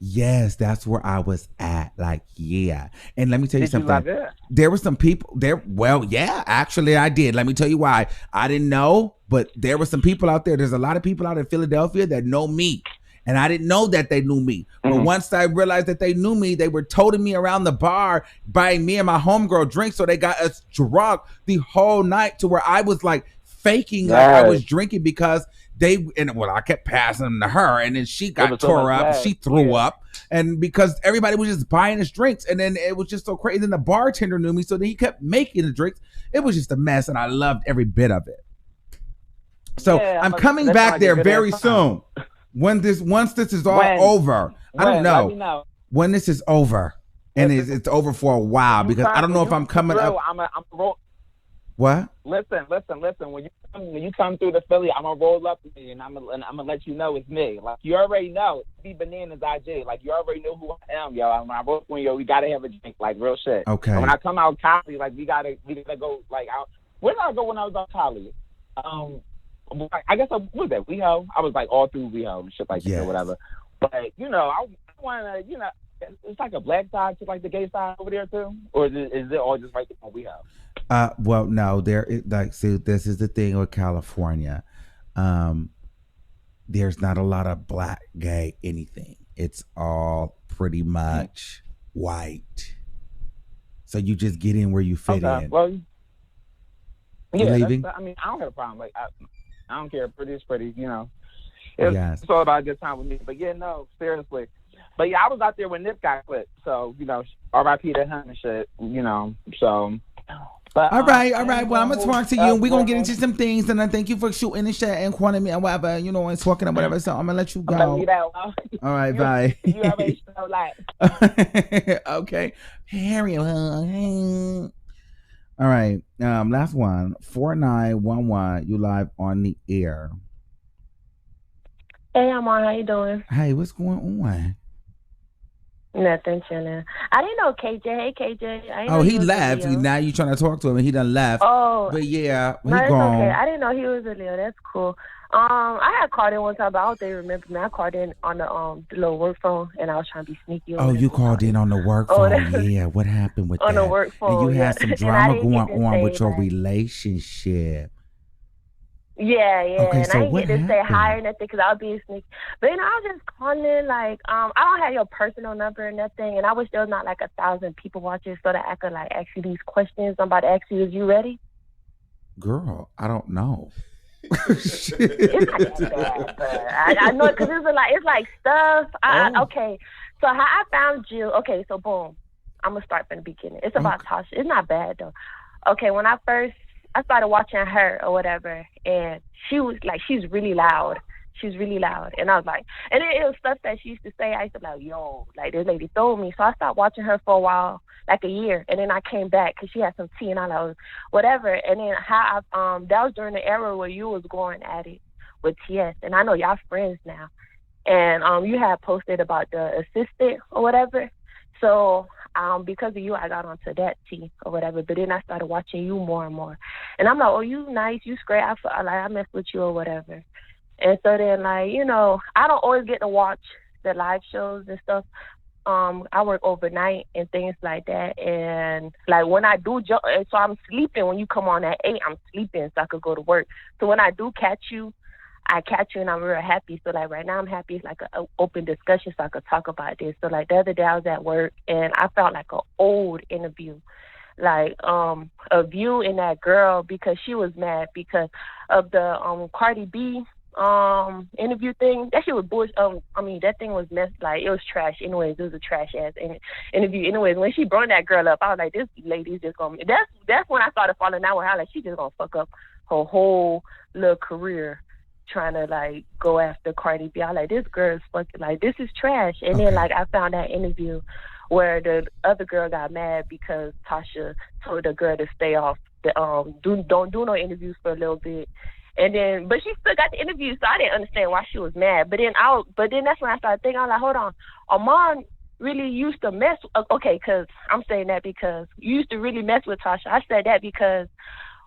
S3: Yes, that's where I was at. Like, yeah. And let me tell you something.
S10: You love it?
S3: There were some people there. Well, yeah, actually I did. Let me tell you why. I didn't know, but there were some people out there. There's a lot of people out in Philadelphia that know me. And I didn't know that they knew me. But once I realized that they knew me, they were toting me around the bar, buying me and my homegirl drinks. So they got us drunk the whole night to where I was like faking like I was drinking because I kept passing them to her, and then she got tore up. She threw up, and because everybody was just buying us drinks, and then it was just so crazy. Then the bartender knew me, so then he kept making the drinks. It was just a mess, and I loved every bit of it. So I'm coming back there very soon. Once this is all over, I don't know when this is over, and it's over for a while because I don't know if I'm coming up. What?
S10: Listen. When you come through the Philly, I'm gonna roll up with you, and I'm gonna let you know it's me. Like you already know, be Bananas IG. Like you already know who I am, yo. When I roll with you, we gotta have a drink, like real shit.
S3: Okay.
S10: And when I come out Cali, like we gotta go. Like where did I go when I was on Cali? I guess what was that? WeHo. I was like all through WeHo and shit like that or whatever. But I wanna, it's like a black side to like the gay side over there too, or is it all just right on WeHo?
S3: Well, no, see, this is the thing with California. There's not a lot of black, gay, anything. It's all pretty much white. So you just get in where you fit in.
S10: Well,
S3: you leaving?
S10: I don't have a problem. Like, I don't care. Pretty is pretty, It's all about a good time with me. But yeah, no, seriously. But yeah, I was out there when Nip got clipped. So, R.I.P. to him and shit, so... But,
S3: all right. Well, I'm gonna talk to you, and we're gonna get into some things. And I thank you for shooting and shit and calling me and whatever, and talking and whatever. So I'm gonna let you go. All right, bye.
S10: You already know, like.
S3: Okay, Harry. All right. Last one. 4911. You live on the air.
S12: Hey, Armon, how you doing?
S3: Hey, what's going on?
S12: Nothing, chilling. I didn't know KJ. Hey, KJ.
S3: Oh, he left. Now you trying to talk to him, and he done left.
S12: Oh,
S3: but yeah, he
S12: no,
S3: gone.
S12: Okay. I didn't know he was a Leo. That's cool. I had called in one time, but I don't think you remember me. I called in on the little work phone, and I was trying to be sneaky.
S3: Oh, you called in on the work phone? Yeah. What happened with
S12: on
S3: that?
S12: On the work phone.
S3: And you had some drama going on with your relationship.
S12: Yeah.
S3: Okay,
S12: and
S3: so
S12: I didn't get to say hi or nothing because I was being sneaky. But I was just calling like I don't have your personal number or nothing, and I wish there was not like 1,000 people watching so that I could like ask you these questions. I'm about to ask you, is you ready?
S3: Girl, I don't know.
S12: It's not that bad, but I know because it's like stuff. Okay, so how I found you? Okay, so boom, I'm gonna start from the beginning. It's about Tasha. It's not bad though. Okay, when I started watching her or whatever, and she was like, she's really loud. She's really loud. And I was like, and it was stuff that she used to say. I used to be like, yo, like this lady told me. So I stopped watching her for a while, like a year. And then I came back because she had some tea and I was whatever. And then that was during the era where you was going at it with TS. And I know y'all friends now. And you had posted about the assistant or whatever. So because of you, I got onto that tea or whatever. But then I started watching you more and more. And I'm like, oh, you nice, you great. I mess with you or whatever. And so then, like, I don't always get to watch the live shows and stuff. I work overnight and things like that. And, like, when I do so I'm sleeping. When you come on at 8, I'm sleeping so I could go to work. So when I do catch you, I catch you and I'm real happy. So, like, right now I'm happy. It's like an open discussion so I could talk about this. So, like, the other day I was at work and I felt like an old interview. Like, of you and that girl because she was mad because of the Cardi B interview thing. That shit was bullshit. I mean, that thing was messed. Like, it was trash. Anyways, it was a trash ass interview. Anyways, when she brought that girl up, I was like, this lady's just gonna. That's when I started falling out with her. Like, she just gonna fuck up her whole little career trying to like go after Cardi B. I was like, this girl is fucking like, this is trash. And then like I found that interview where the other girl got mad because Tasha told the girl to stay off the don't do no interviews for a little bit. And then, but she still got the interview, so I didn't understand why she was mad. But then that's when I started thinking, I was like, hold on, Armon really used to mess. Okay, because I'm saying that because you used to really mess with Tasha. I said that because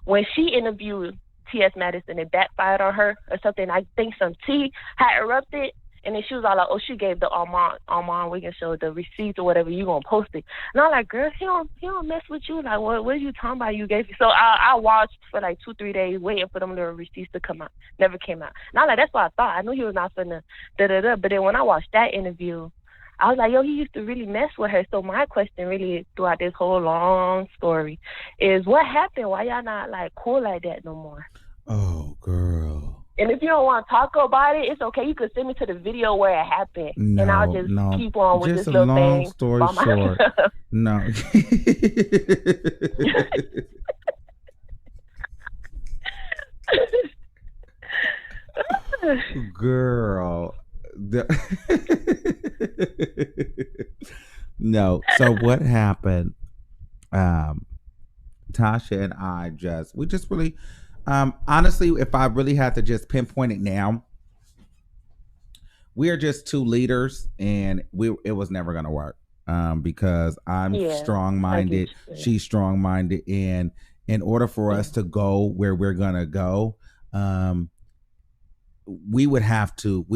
S12: when she interviewed T.S. Madison, it backfired on her or something. I think some tea had erupted. And then she was all like, oh, she gave the Armon Wiggins show the receipts or whatever, you gonna post it. And I'm like, girl, he don't mess with you. Like, what are you talking about? You gave me. So I watched for like 2-3 days waiting for them little receipts to come out. Never came out. And I'm like, that's what I thought. I knew he was not finna da-da-da. But then when I watched that interview, I was like, yo, he used to really mess with her. So my question really throughout this whole long story is, what happened? Why y'all not like cool like that no more?
S3: Oh, girl.
S12: And if you don't want to talk about it, it's okay. You could send me to the video where it happened, and I'll just keep on with
S3: just
S12: this little thing.
S3: Just a long story short. No. Girl. No. So what happened? Tasha and I we just really. Honestly, if I really had to just pinpoint it now, we are just two leaders, and it was never gonna work. Because I'm strong-minded, she's strong-minded, and in order for us to go where we're gonna go, we would have to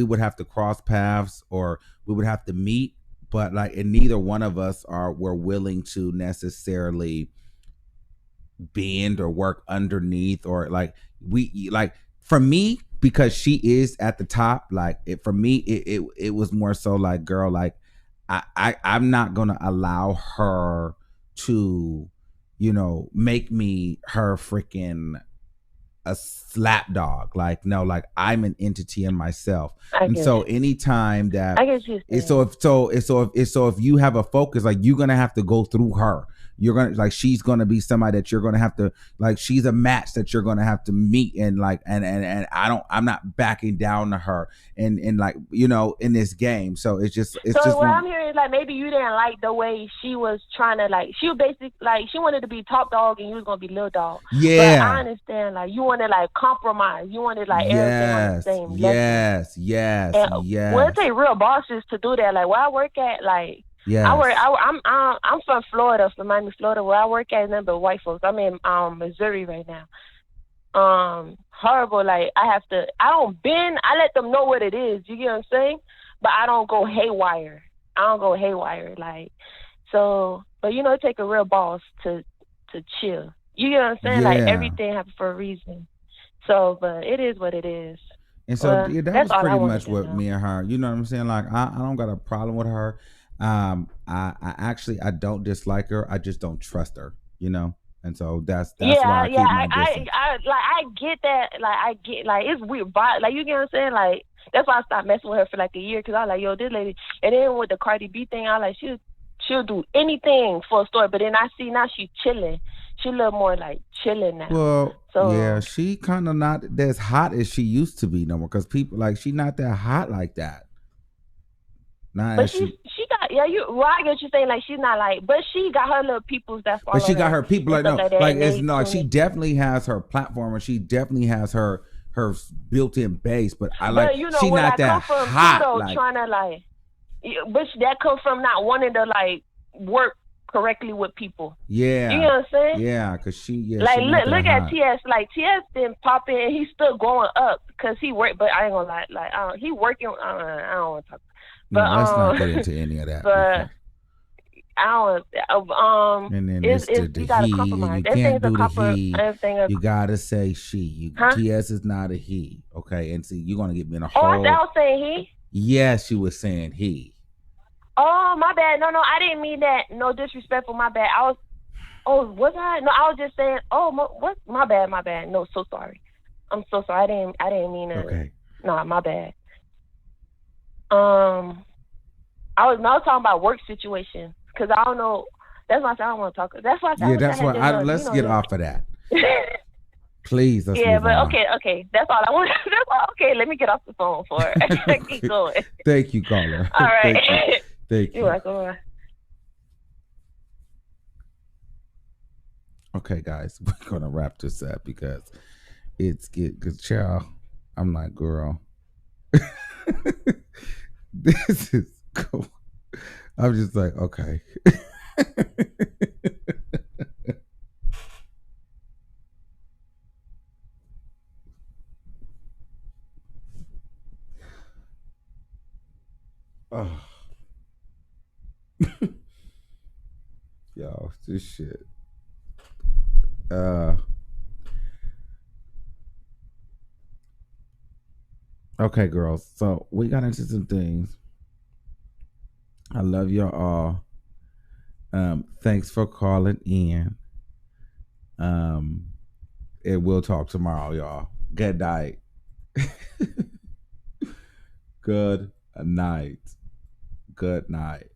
S3: cross paths, or we would have to meet, but like, and neither one of us were willing to necessarily bend or work underneath, or like for me, because she is at the top, like for me it was more so like, girl, like I'm not gonna allow her to, make me her freaking a slap dog. Like, no, like I'm an entity in myself. And so anytime that if you have a focus, like you're gonna have to go through her. You're gonna like, she's gonna be somebody that you're gonna have to like, she's a match that you're gonna have to meet, and like and I'm not backing down to her and like, in this game. So it's just
S12: what I'm hearing is like, maybe you didn't like the way she was trying to, like, she was basically like, she wanted to be top dog and you was gonna be little dog.
S3: Yeah.
S12: But I understand, like, you wanted like compromise. You wanted like everything on the same level.
S3: Yes.
S12: Well, it take real bosses to do that. Like where I work at, like.
S3: Yes.
S12: I'm from Florida, from Miami, Florida, where I work at nothing but white folks. I'm in Missouri right now. Horrible. Like I let them know what it is. You get what I'm saying? But I don't go haywire. Like, so, but it take a real boss to chill. You get what I'm saying?
S3: Yeah.
S12: Like everything happens for a reason. So, but it is what it is.
S3: And so that was pretty much what me and her, you know what I'm saying? Like I don't got a problem with her. I don't dislike her. I just don't trust her, and so that's why I keep my distance.
S12: I get that. Like I get, like, it's weird, but like, you get what I'm saying? Like that's why I stopped messing with her for like a year, because I was like, yo, this lady. And then with the Cardi B thing, I was like, she'll do anything for a story. But then I see now she's chilling. She a little more like chilling now.
S3: Well, so yeah, she kind of not as hot as she used to be no more, because people like, she not that hot like that.
S12: But she got, I get what you're saying, like she's not like, but she got her little peoples that follow.
S3: But she got her people, like, no, like it's no, like she
S12: me.
S3: definitely has her platform, and she definitely has her built-in base. But I like,
S12: but
S3: she not that hot.
S12: Too, like, trying to like, but that comes from not wanting to like work correctly with people.
S3: Yeah,
S12: you know what I'm saying?
S3: Yeah, because
S12: like
S3: she
S12: look at TS. Like TS didn't pop in, and he's still going up because he worked. But I ain't gonna lie, like he working. I don't want to talk. But,
S3: no, let's not get into any of that.
S12: But I don't.
S3: And then
S12: you gotta compromise.
S3: You can't do the he.
S12: You
S3: gotta say she. TS is not a he. Okay, and see, you're gonna get me in a
S12: Oh,
S3: whole.
S12: I was saying he.
S3: Yes, you were saying he.
S12: Oh, my bad. No, I didn't mean that. No disrespectful. My bad. Was I? No, I was just saying. Oh, what? My bad. No, so sorry. I'm so sorry. I didn't mean to.
S3: Okay.
S12: Nah, my bad. I was not talking about work situation because I don't know. That's why I said I don't want to talk. That's why I said
S3: That's why. Let's get off of that. Please, let's move on.
S12: Okay. That's all I want. That's all. Okay, let me get off the phone for it. Keep going.
S3: Thank you, caller.
S12: All right.
S3: Thank you.
S12: You're welcome.
S3: Okay, guys, we're gonna wrap this up because because child, I'm like, girl, this is cool. I'm just like, okay. Oh. Yo, this shit. Okay, girls. So we got into some things. I love y'all all. Thanks for calling in. And we'll talk tomorrow, y'all. Good night. Good night. Good night.